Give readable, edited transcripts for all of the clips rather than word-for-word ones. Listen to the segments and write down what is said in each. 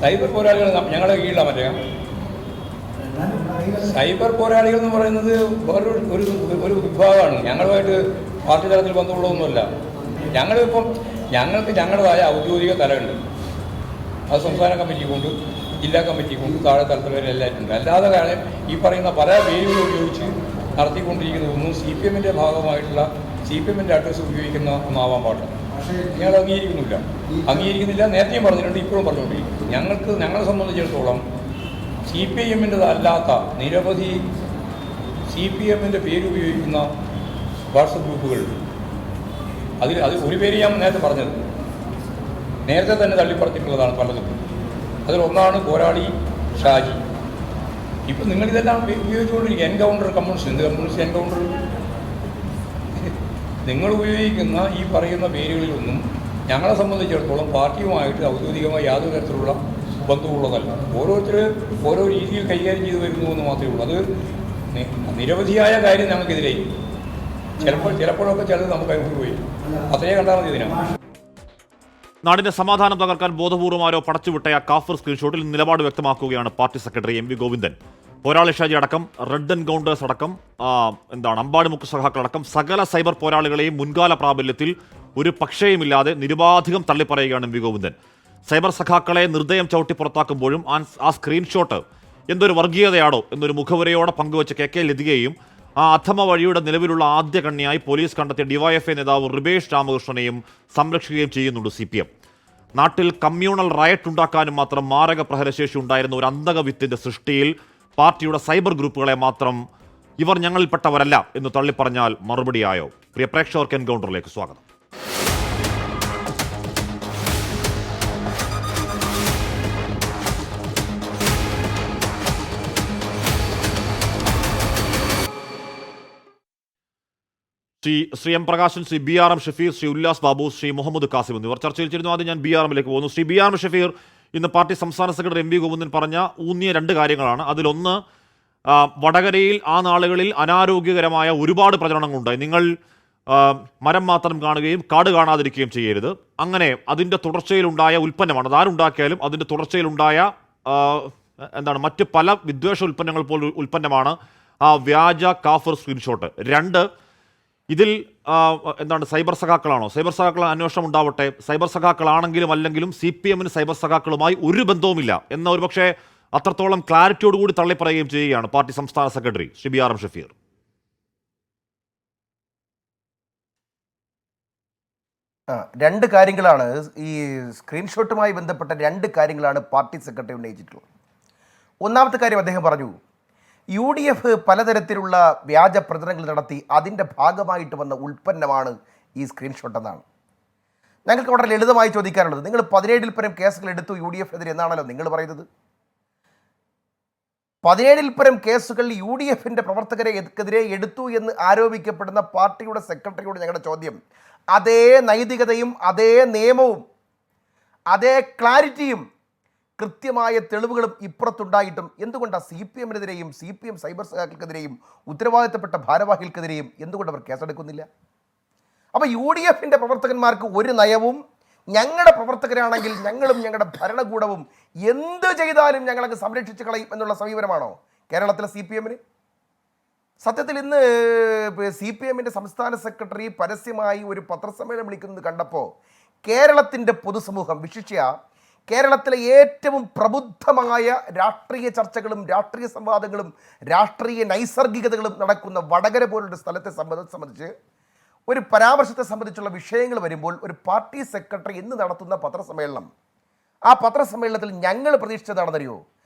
Cyber പോരാളികൾ ഞങ്ങളുടെ കീഴിലാണ്. മറ്റേ സൈബർ പോരാളികൾ എന്ന് പറയുന്നത് ഒരു വിഭാഗമാണ്. ഞങ്ങളുമായിട്ട് പാർട്ടി തലത്തിൽ ബന്ധമുള്ളതൊന്നുമല്ല. ഞങ്ങൾക്ക് ഞങ്ങളുടേതായ ഔദ്യോഗിക തലമുണ്ട്. അത് സംസ്ഥാന കമ്മിറ്റിക്കുണ്ട്, ജില്ലാ കമ്മിറ്റിക്കുണ്ട്, താഴെ തലത്തിൽ വരെ എല്ലാവരുണ്ട്. അല്ലാതെ ഈ പറയുന്ന പല പേരുകൾ ഉപയോഗിച്ച് നടത്തിക്കൊണ്ടിരിക്കുന്നതൊന്നും CPM-ൻ്റെ ഭാഗമായിട്ടുള്ള CPM-ൻ്റെ അഡ്രസ്സ് ഉപയോഗിക്കുന്ന ഒന്നാവാൻ പാടില്ല. ഞങ്ങൾ അംഗീകരിക്കുന്നില്ല. നേരത്തെയും പറഞ്ഞിട്ടുണ്ട്, ഇപ്പോഴും പറഞ്ഞുകൊണ്ടിരിക്കും. ഞങ്ങളെ സംബന്ധിച്ചിടത്തോളം CPM-ൻ്റെതല്ലാത്ത നിരവധി CPM-ൻ്റെ പേരുപയോഗിക്കുന്ന വാട്സപ്പ് ഗ്രൂപ്പുകളുണ്ട്. അതിൽ ഒരു പേര് ഞാൻ നേരത്തെ പറഞ്ഞത്, നേരത്തെ തന്നെ തള്ളിപ്പറച്ചിട്ടുള്ളതാണ് പലതും. അതിലൊന്നാണ് പോരാളി ഷാജി. ഇപ്പം നിങ്ങളിതെല്ലാം ഉപയോഗിച്ചുകൊണ്ടിരിക്കുക. എൻകൗണ്ടർ കമ്മ്യൂണിസ്റ്റ്, എന്ത് കമ്മ്യൂണിസ്റ്റ് എൻകൗണ്ടർ? നിങ്ങൾ ഉപയോഗിക്കുന്ന ഈ പറയുന്ന പേരുകളിലൊന്നും ഞങ്ങളെ സംബന്ധിച്ചിടത്തോളം പാർട്ടിയുമായിട്ട് ഔദ്യോഗികമായി യാതൊരു തരത്തിലുള്ള ബന്ധമുള്ളതല്ല. ഓരോരുത്തർ ഓരോ രീതിയിൽ കൈകാര്യം ചെയ്തു വരുന്നു എന്ന് മാത്രമേ ഉള്ളൂ. അത് നിരവധിയായ കാര്യം ഞങ്ങൾക്കെതിരെ ചിലപ്പോഴൊക്കെ ചിലത് നമുക്ക് അനുഭവമായി. അത്രയേ കണ്ടാൽ മതി. ഇതിനാണ് നാടിന്റെ സമാധാനം തകർക്കാൻ ബോധപൂർവമാരോ പടച്ചുവിട്ട കാഫർ സ്ക്രീൻഷോട്ടിൽ നിലപാട് വ്യക്തമാക്കുകയാണ് പാർട്ടി സെക്രട്ടറി MV ഗോവിന്ദൻ. പോരാളി ഷാജി അടക്കം, റെഡ് ആൻഡ് ഗൗണ്ടേഴ്സ് അടക്കം, അമ്പാടിമുക്ക് സഖാക്കളടക്കം സകല സൈബർ പോരാളികളെയും മുൻകാല പ്രാബല്യത്തിൽ ഒരു പക്ഷേയുമില്ലാതെ നിരുപാധികം തള്ളിപ്പറയുകയാണ് MV ഗോവിന്ദൻ. സൈബർ സഖാക്കളെ നിർദ്ദയം ചവിട്ടി പുറത്താക്കുമ്പോഴും ആ സ്ക്രീൻഷോട്ട് എന്തൊരു വർഗീയതയാണോ എന്നൊരു മുഖവരയോടെ പങ്കുവച്ച KK ലതികയെയും ആ അധമ വഴിയുടെ നിലവിലുള്ള ആദ്യ കണ്ണിയായി പോലീസ് കണ്ടെത്തിയ DYFI നേതാവ് റിബേഷ് രാമകൃഷ്ണനെയും സംരക്ഷിക്കുകയും ചെയ്യുന്നുണ്ട് CPM. നാട്ടിൽ കമ്മ്യൂണൽ റയറ്റ് ഉണ്ടാക്കാനും മാത്രം മാരക പ്രഹരശേഷി ഉണ്ടായിരുന്ന ഒരു അന്തകവിത്തിന്റെ സൃഷ്ടിയിൽ പാർട്ടിയുടെ സൈബർ ഗ്രൂപ്പുകളെ മാത്രം ഇവർ ഞങ്ങളിൽപ്പെട്ടവരല്ല എന്ന് തള്ളിപ്പറഞ്ഞാൽ മറുപടിയായോ? പ്രിയ പ്രേക്ഷകർക്ക് എൻകൗണ്ടറിലേക്ക് സ്വാഗതം. ശ്രീ M പ്രകാശൻ, ശ്രീ BRM ഷഫീർ, ശ്രീ ഉല്ലാസ് ബാബു, ശ്രീ മുഹമ്മദ് കാസിം എന്നിവർ ചർച്ചയിൽ ചേരുന്നു. ആദ്യം ഞാൻ BRM-ലേക്ക് പോകുന്നു. ശ്രീ BRM ഷഫീർ, ഇന്ന് പാർട്ടി സംസ്ഥാന സെക്രട്ടറി MV ഗോവിന്ദൻ പറഞ്ഞ ഊന്നിയ രണ്ട് കാര്യങ്ങളാണ്. അതിലൊന്ന്, വടകരയിൽ ആ നാളുകളിൽ അനാരോഗ്യകരമായ ഒരുപാട് പ്രചരണങ്ങളുണ്ടായി. നിങ്ങൾ മരം മാത്രം കാണുകയും കാട് കാണാതിരിക്കുകയും ചെയ്യരുത്. അങ്ങനെ അതിൻ്റെ തുടർച്ചയിലുണ്ടായ ഉൽപ്പന്നമാണ്. അതാരുണ്ടാക്കിയാലും അതിൻ്റെ തുടർച്ചയിലുണ്ടായ മറ്റ് പല വിദ്വേഷ ഉൽപ്പന്നങ്ങൾ പോലും ഉൽപ്പന്നമാണ് ആ വ്യാജ കാഫർ സ്ക്രീൻഷോട്ട്. രണ്ട്, ഇതിൽ സൈബർ സഖാക്കളാണോ? സൈബർ സഖാക്കൾ അന്വേഷണം ഉണ്ടാവട്ടെ. സൈബർ സഖാക്കളാണെങ്കിലും അല്ലെങ്കിലും CPM-ന് സൈബർ സഖാക്കളുമായി ഒരു ബന്ധവുമില്ല എന്ന ഒരു പക്ഷേ അത്രത്തോളം ക്ലാരിറ്റിയോടുകൂടി തള്ളിപ്പറയുകയും ചെയ്യുകയാണ് പാർട്ടി സംസ്ഥാന സെക്രട്ടറി ശ്രീ BRM ഷഫീർ. രണ്ട് കാര്യങ്ങളാണ് ഈ സ്ക്രീൻഷോട്ടുമായി ബന്ധപ്പെട്ട രണ്ട് കാര്യങ്ങളാണ് പാർട്ടി സെക്രട്ടറി ഉന്നയിച്ചിട്ടുള്ളത്. ഒന്നാമത്തെ കാര്യം അദ്ദേഹം പറഞ്ഞു, UDF പലതരത്തിലുള്ള വ്യാജ പ്രചരണങ്ങൾ നടത്തി അതിൻ്റെ ഭാഗമായിട്ട് വന്ന ഉൽപ്പന്നമാണ് ഈ സ്ക്രീൻഷോട്ട് എന്നാണ്. ഞങ്ങൾക്ക് വളരെ ലളിതമായി ചോദിക്കാനുള്ളത്, നിങ്ങൾ 17-ൽ പരം കേസുകൾ എടുത്തു UDF-എതിരെ എന്നാണല്ലോ നിങ്ങൾ പറയുന്നത്. 17-ൽ പരം കേസുകൾ UDF-ൻ്റെ പ്രവർത്തകരെതിരെ എടുത്തു എന്ന് ആരോപിക്കപ്പെടുന്ന പാർട്ടിയുടെ സെക്രട്ടറിയോട് ഞങ്ങളുടെ ചോദ്യം, അതേ നൈതികതയും അതേ നിയമവും അതേ ക്ലാരിറ്റിയും കൃത്യമായ തെളിവുകളും ഇപ്പുറത്തുണ്ടായിട്ടും എന്തുകൊണ്ടാണ് CPM-നെതിരെയും CPM സൈബർ സഖാക്കൾക്കെതിരെയും ഉത്തരവാദിത്തപ്പെട്ട ഭാരവാഹികൾക്കെതിരെയും എന്തുകൊണ്ട് അവർ കേസെടുക്കുന്നില്ല? അപ്പോൾ UDF-ൻ്റെ പ്രവർത്തകന്മാർക്ക് ഒരു നയവും, ഞങ്ങളുടെ പ്രവർത്തകരാണെങ്കിൽ ഞങ്ങളും ഞങ്ങളുടെ ഭരണകൂടവും എന്ത് ചെയ്താലും ഞങ്ങളൊക്കെ സംരക്ഷിച്ച് കളയും എന്നുള്ള സമീപനമാണോ കേരളത്തിലെ CPM-ന്? സത്യത്തിൽ ഇന്ന് CPM-ൻ്റെ സംസ്ഥാന സെക്രട്ടറി പരസ്യമായി ഒരു പത്രസമ്മേളനം വിളിക്കുന്നത് കണ്ടപ്പോൾ കേരളത്തിൻ്റെ പൊതുസമൂഹം, വിശിഷ്യ കേരളത്തിലെ ഏറ്റവും പ്രബുദ്ധമായ രാഷ്ട്രീയ ചർച്ചകളും രാഷ്ട്രീയ സംവാദങ്ങളും രാഷ്ട്രീയ നൈസർഗികതകളും നടക്കുന്ന വടകര പോലുള്ള സ്ഥലത്തെ സംബന്ധിച്ച് ഒരു പരാമർശത്തെ സംബന്ധിച്ചുള്ള വിഷയങ്ങൾ വരുമ്പോൾ ഒരു പാർട്ടി സെക്രട്ടറി ഇന്ന് നടത്തുന്ന പത്രസമ്മേളനം, ആ പത്രസമ്മേളനത്തിൽ ഞങ്ങൾ പ്രതീക്ഷിച്ചതാണെന്നറിയോ?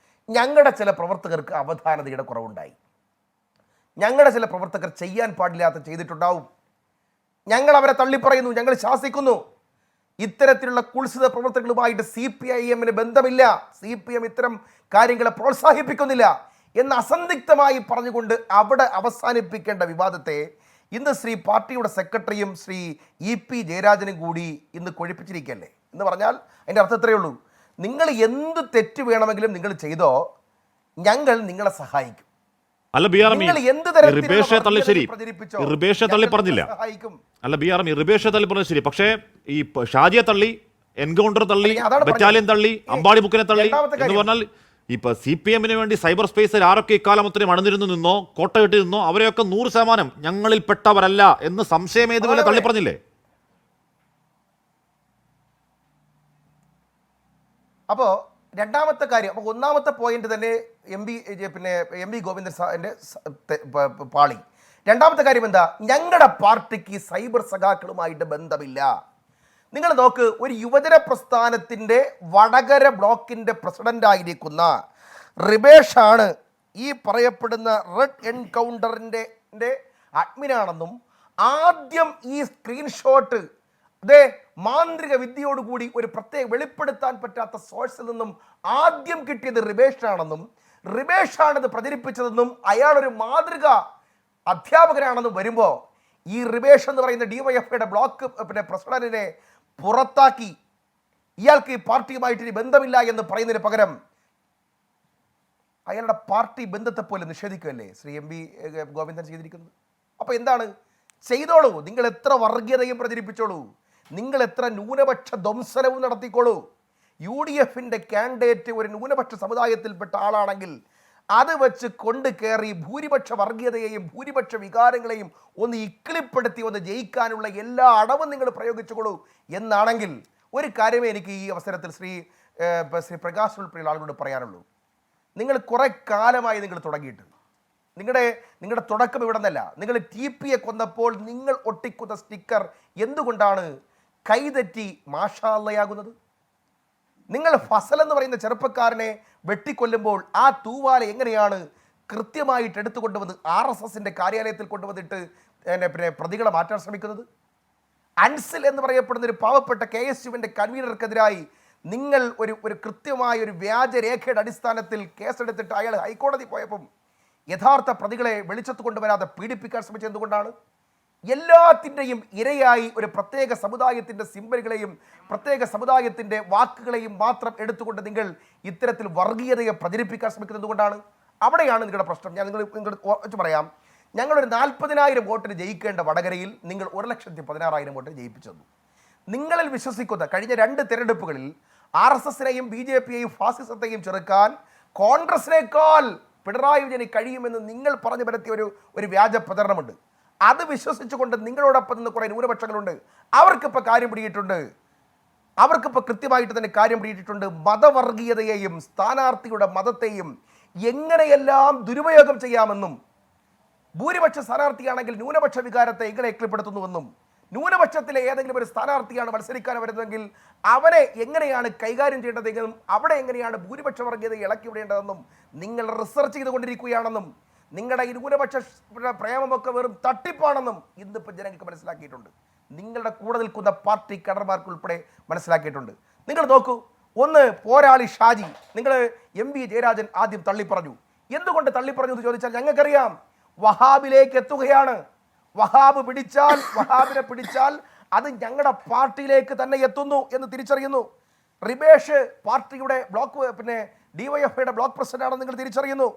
ഞങ്ങളുടെ ചില പ്രവർത്തകർക്ക് അവധാനതയുടെ കുറവുണ്ടായി, ഞങ്ങളുടെ ചില പ്രവർത്തകർ ചെയ്യാൻ പാടില്ലാത്ത ചെയ്തിട്ടുണ്ടാവും, ഞങ്ങൾ അവരെ തള്ളിപ്പറയുന്നു, ഞങ്ങൾ ശാസിക്കുന്നു. ഇത്തരത്തിലുള്ള കുൽസിത പ്രവർത്തനങ്ങളുമായിട്ട് CPIM-ന് ബന്ധമില്ല, CPM ഇത്തരം കാര്യങ്ങളെ പ്രോത്സാഹിപ്പിക്കുന്നില്ല എന്ന് അസന്ദിഗ്ധമായി പറഞ്ഞുകൊണ്ട് അവിടെ അവസാനിപ്പിക്കേണ്ട വിവാദത്തെ ഇന്ന് പാർട്ടിയുടെ സെക്രട്ടറിയും ശ്രീ EP ജയരാജനും കൂടി ഇന്ന് കൊഴിപ്പിച്ചിരിക്കുകയല്ലേ. എന്ന് പറഞ്ഞാൽ അതിൻ്റെ അർത്ഥം ഇത്രയേ ഉള്ളൂ, നിങ്ങൾ എന്ത് തെറ്റ് വേണമെങ്കിലും നിങ്ങൾ ചെയ്തോ, ഞങ്ങൾ നിങ്ങളെ സഹായിക്കും. അല്ല BRM റിബേഷെ തള്ളി ശരി, റിബേഷെ തള്ളി പറഞ്ഞില്ല. അല്ല BRM റിബേഷെ തള്ളി പറഞ്ഞത് ശരി, പക്ഷേ ഈ ഷാജിയെ തള്ളി എൻകൗണ്ടർ തള്ളി, അതാണ് പറഞ്ഞത്. ബറ്റാലിയൻ തള്ളി, അമ്പാടി മുക്കിനെ തള്ളി രണ്ടാമത്തെ എന്ന് കാര്യം. പറഞ്ഞാൽ ഇപ്പൊ CPM-ന് വേണ്ടി സൈബർ സ്പേസിൽ ആരൊക്കെ ഇക്കാലമത്രയും അണിനിരുന്നു നിന്നോ കോട്ടയിട്ട് നിന്നോ അവരെയൊക്കെ 100% ഞങ്ങളിൽ പെട്ടവരല്ല എന്ന് സംശയമേതുപോലെ തള്ളി പറഞ്ഞില്ലേ? അപ്പോൾ രണ്ടാമത്തെ കാര്യം, അപ്പോൾ ഒന്നാമത്തെ പോയിന്റ് തന്നെ എം വി ഗോവിന്ദൻ സാറിൻ്റെ പാളി. രണ്ടാമത്തെ കാര്യം എന്താ? ഞങ്ങളുടെ പാർട്ടിക്ക് സൈബർ സഖാക്കളുമായിട്ട് ബന്ധമില്ല. നിങ്ങൾ നോക്ക്, ഒരു യുവജന പ്രസ്ഥാനത്തിൻ്റെ വടകര ബ്ലോക്കിൻ്റെ പ്രസിഡൻ്റായിരിക്കുന്ന റിബേഷാണ് ഈ പറയപ്പെടുന്ന റെഡ് എൻകൗണ്ടറിൻ്റെ അഡ്മിനാണെന്നും ആദ്യം ഈ സ്ക്രീൻഷോട്ട് അതേ മാന്ത്രിക വിദ്യയോടുകൂടി ഒരു പ്രത്യേക വെളിപ്പെടുത്താൻ പറ്റാത്ത സോഴ്സിൽ നിന്നും ആദ്യം കിട്ടിയത് റിബേഷാണെന്നും റിബേഷാണിത് പ്രചരിപ്പിച്ചതെന്നും അയാളൊരു മാതൃക അധ്യാപകനാണെന്നും വരുമ്പോൾ ഈ റിബേഷ് എന്ന് പറയുന്ന DYFIയുടെ ബ്ലോക്ക് പ്രസിഡന്റിനെ പുറത്താക്കി ഇയാൾക്ക് ഈ പാർട്ടിയുമായിട്ട് ഇനി ബന്ധമില്ല എന്ന് പറയുന്നതിന് പകരം അയാളുടെ പാർട്ടി ബന്ധത്തെ പോലെ നിഷേധിക്കുകയല്ലേ ശ്രീ MV ഗോവിന്ദൻ ചെയ്തിരിക്കുന്നത്? അപ്പോൾ എന്താണ്? ചെയ്തോളൂ, നിങ്ങൾ എത്ര വർഗീയതയും പ്രചരിപ്പിച്ചോളൂ, നിങ്ങൾ എത്ര ന്യൂനപക്ഷ ധ്വംസനവും നടത്തിക്കോളൂ. UDFിൻ്റെ കാൻഡിഡേറ്റ് ഒരു ന്യൂനപക്ഷ സമുദായത്തിൽപ്പെട്ട ആളാണെങ്കിൽ അത് വെച്ച് കൊണ്ട് കയറി ഭൂരിപക്ഷ വർഗീയതയെയും ഭൂരിപക്ഷ വികാരങ്ങളെയും ഒന്ന് ഇക്കിളിപ്പെടുത്തി ഒന്ന് ജയിക്കാനുള്ള എല്ലാ അടവും നിങ്ങൾ പ്രയോഗിച്ചുകൊള്ളൂ എന്നാണെങ്കിൽ ഒരു കാര്യമേ എനിക്ക് ഈ അവസരത്തിൽ ശ്രീ പ്രകാശ് ഉൾപ്പെടെയുള്ള ആളുകളോട് പറയാനുള്ളൂ. നിങ്ങൾ കുറേ കാലമായി നിങ്ങൾ തുടങ്ങിയിട്ട് നിങ്ങളുടെ തുടക്കം ഇവിടെ നിന്നല്ല. നിങ്ങൾ TPയെ കൊന്നപ്പോൾ നിങ്ങൾ ഒട്ടിക്കുന്ന സ്റ്റിക്കർ എന്തുകൊണ്ടാണ് കൈതെറ്റി മാഷാ അല്ലായാകുന്നത്? നിങ്ങൾ ഫസൽ എന്ന് പറയുന്ന ചെറുപ്പക്കാരനെ വെട്ടിക്കൊല്ലുമ്പോൾ ആ തൂവാല എങ്ങനെയാണ് കൃത്യമായിട്ട് എടുത്തുകൊണ്ടുവന്ന് RSSൻ്റെ കാര്യാലയത്തിൽ കൊണ്ടുവന്നിട്ട് പിന്നെ പ്രതികളെ മാറ്റാൻ ശ്രമിക്കുന്നത്? അൻസിൽ എന്ന് പറയപ്പെടുന്ന ഒരു പാവപ്പെട്ട KSUവിൻ്റെ കൺവീനർക്കെതിരായി നിങ്ങൾ ഒരു കൃത്യമായ ഒരു വ്യാജരേഖയുടെ അടിസ്ഥാനത്തിൽ കേസെടുത്തിട്ട് അയാൾ ഹൈക്കോടതി പോയപ്പം യഥാർത്ഥ പ്രതികളെ വെളിച്ചത്ത് കൊണ്ടുവരാതെ പീഡിപ്പിക്കാൻ ശ്രമിച്ചത് എന്തുകൊണ്ടാണ്? എല്ലാത്തിൻ്റെയും ഇരയായി ഒരു പ്രത്യേക സമുദായത്തിൻ്റെ സിംബലുകളെയും പ്രത്യേക സമുദായത്തിൻ്റെ വാക്കുകളെയും മാത്രം എടുത്തുകൊണ്ട് നിങ്ങൾ ഇത്തരത്തിൽ വർഗീയതയെ പ്രചരിപ്പിക്കാൻ ശ്രമിക്കുന്നത് എന്തുകൊണ്ടാണ്? അവിടെയാണ് നിങ്ങളുടെ പ്രശ്നം. ഞാൻ നിങ്ങളുടെ വെച്ച് പറയാം. ഞങ്ങളൊരു 40,000 വോട്ടിന് ജയിക്കേണ്ട വടകരയിൽ നിങ്ങൾ 1,16,000 വോട്ടിന് ജയിപ്പിച്ചു തന്നു. നിങ്ങളിൽ വിശ്വസിക്കുന്ന കഴിഞ്ഞ 2 തെരഞ്ഞെടുപ്പുകളിൽ RSSനെയും BJPയെയും ഫാസിസത്തെയും ചെറുക്കാൻ കോൺഗ്രസിനേക്കാൾ പിണറായി വിജയന് കഴിയുമെന്ന് നിങ്ങൾ പറഞ്ഞു പരത്തിയ ഒരു വ്യാജ പ്രചരണമുണ്ട്. അത് വിശ്വസിച്ചുകൊണ്ട് നിങ്ങളോടൊപ്പം നിന്ന് കുറേ ന്യൂനപക്ഷങ്ങളുണ്ട്. അവർക്കിപ്പോൾ കാര്യം പിടിയിട്ടുണ്ട്. അവർക്കിപ്പോൾ കൃത്യമായിട്ട് തന്നെ കാര്യം പിടിയിട്ടിട്ടുണ്ട്. മതവർഗീയതയെയും സ്ഥാനാർത്ഥിയുടെ മതത്തെയും എങ്ങനെയെല്ലാം ദുരുപയോഗം ചെയ്യാമെന്നും ഭൂരിപക്ഷ സ്ഥാനാർത്ഥിയാണെങ്കിൽ ന്യൂനപക്ഷ വികാരത്തെ എങ്ങനെ എക്ലിപ്പെടുത്തുന്നുവെന്നും ന്യൂനപക്ഷത്തിലെ ഏതെങ്കിലും ഒരു സ്ഥാനാർത്ഥിയാണ് മത്സരിക്കാൻ വരുന്നതെങ്കിൽ അവനെ എങ്ങനെയാണ് കൈകാര്യം ചെയ്യേണ്ടതെന്നും അവിടെ എങ്ങനെയാണ് ഭൂരിപക്ഷ വർഗീയതയെ ഇളക്കി വിടേണ്ടതെന്നും നിങ്ങൾ റിസർച്ച് ചെയ്തുകൊണ്ടിരിക്കുകയാണെന്നും നിങ്ങളുടെ ഈ ന്യൂനപക്ഷ പ്രേമമൊക്കെ വെറും തട്ടിപ്പാണെന്നും ഇന്നിപ്പോൾ ജനങ്ങൾക്ക് മനസ്സിലാക്കിയിട്ടുണ്ട്. നിങ്ങളുടെ കൂടെ നിൽക്കുന്ന പാർട്ടി കടർമാർക്ക് ഉൾപ്പെടെ മനസ്സിലാക്കിയിട്ടുണ്ട്. നിങ്ങൾ നോക്കൂ, ഒന്ന് പോരാളി ഷാജി, നിങ്ങൾ MV ജയരാജൻ ആദ്യം തള്ളിപ്പറഞ്ഞു. എന്തുകൊണ്ട് തള്ളിപ്പറഞ്ഞു എന്ന് ചോദിച്ചാൽ ഞങ്ങൾക്കറിയാം, വഹാബിലേക്ക് എത്തുകയാണ്. വഹാബിനെ പിടിച്ചാൽ അത് ഞങ്ങളുടെ പാർട്ടിയിലേക്ക് തന്നെ എത്തുന്നു എന്ന് തിരിച്ചറിയുന്നു. റിബേഷ് പാർട്ടിയുടെ ബ്ലോക്ക് DYFIയുടെ ബ്ലോക്ക് പ്രസിഡന്റാണെന്ന് നിങ്ങൾ തിരിച്ചറിയുന്നു.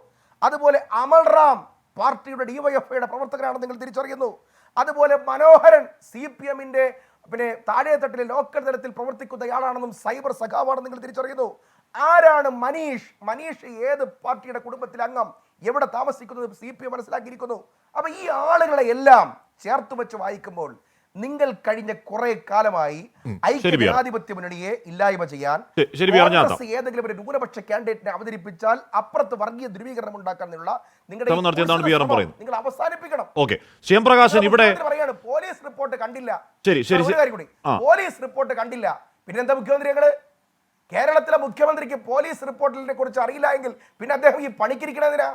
അതുപോലെ അമൽ റാം പാർട്ടിയുടെ DYFIയുടെ പ്രവർത്തകനാണെന്ന് നിങ്ങൾ തിരിച്ചറിയുന്നു. അതുപോലെ മനോഹരൻ CPMൻ്റെ താഴെത്തട്ടിലെ ലോക്കൽ തലത്തിൽ പ്രവർത്തിക്കുന്നയാളാണെന്നും സൈബർ സഖാവാണെന്ന് നിങ്ങൾ തിരിച്ചറിയുന്നു. ആരാണ് മനീഷ് ഏത് പാർട്ടിയുടെ കുടുംബത്തിലെ അംഗം, എവിടെ താമസിക്കുന്നത് CPM മനസ്സിലാക്കിയിരിക്കുന്നു. അപ്പോൾ ഈ ആളുകളെ എല്ലാം ചേർത്ത് വെച്ച് വായിക്കുമ്പോൾ നിങ്ങൾ കഴിഞ്ഞ കുറെ കാലമായി ഐക്യജനാധിപത്യ മുന്നണിയെ ഇല്ലായ്മ ചെയ്യാൻ ഏതെങ്കിലും ഒരു ന്യൂനപക്ഷ കാൻഡിഡേറ്റിനെ അവതരിപ്പിച്ചാൽ അപ്പുറത്ത് വർഗീയ ധ്രുവീകരണം ഉണ്ടാക്കാനുള്ള നിങ്ങൾ അവസാനിപ്പിക്കണം. പോലീസ് റിപ്പോർട്ട് കണ്ടില്ല, പോലീസ് റിപ്പോർട്ട് കണ്ടില്ല, പിന്നെന്താ മുഖ്യമന്ത്രികള്? കേരളത്തിലെ മുഖ്യമന്ത്രിക്ക് പോലീസ് റിപ്പോർട്ടിനെ കുറിച്ച് അറിയില്ല എങ്കിൽ പിന്നെ അദ്ദേഹം ഈ പണിക്കിരിക്കണതിനാ?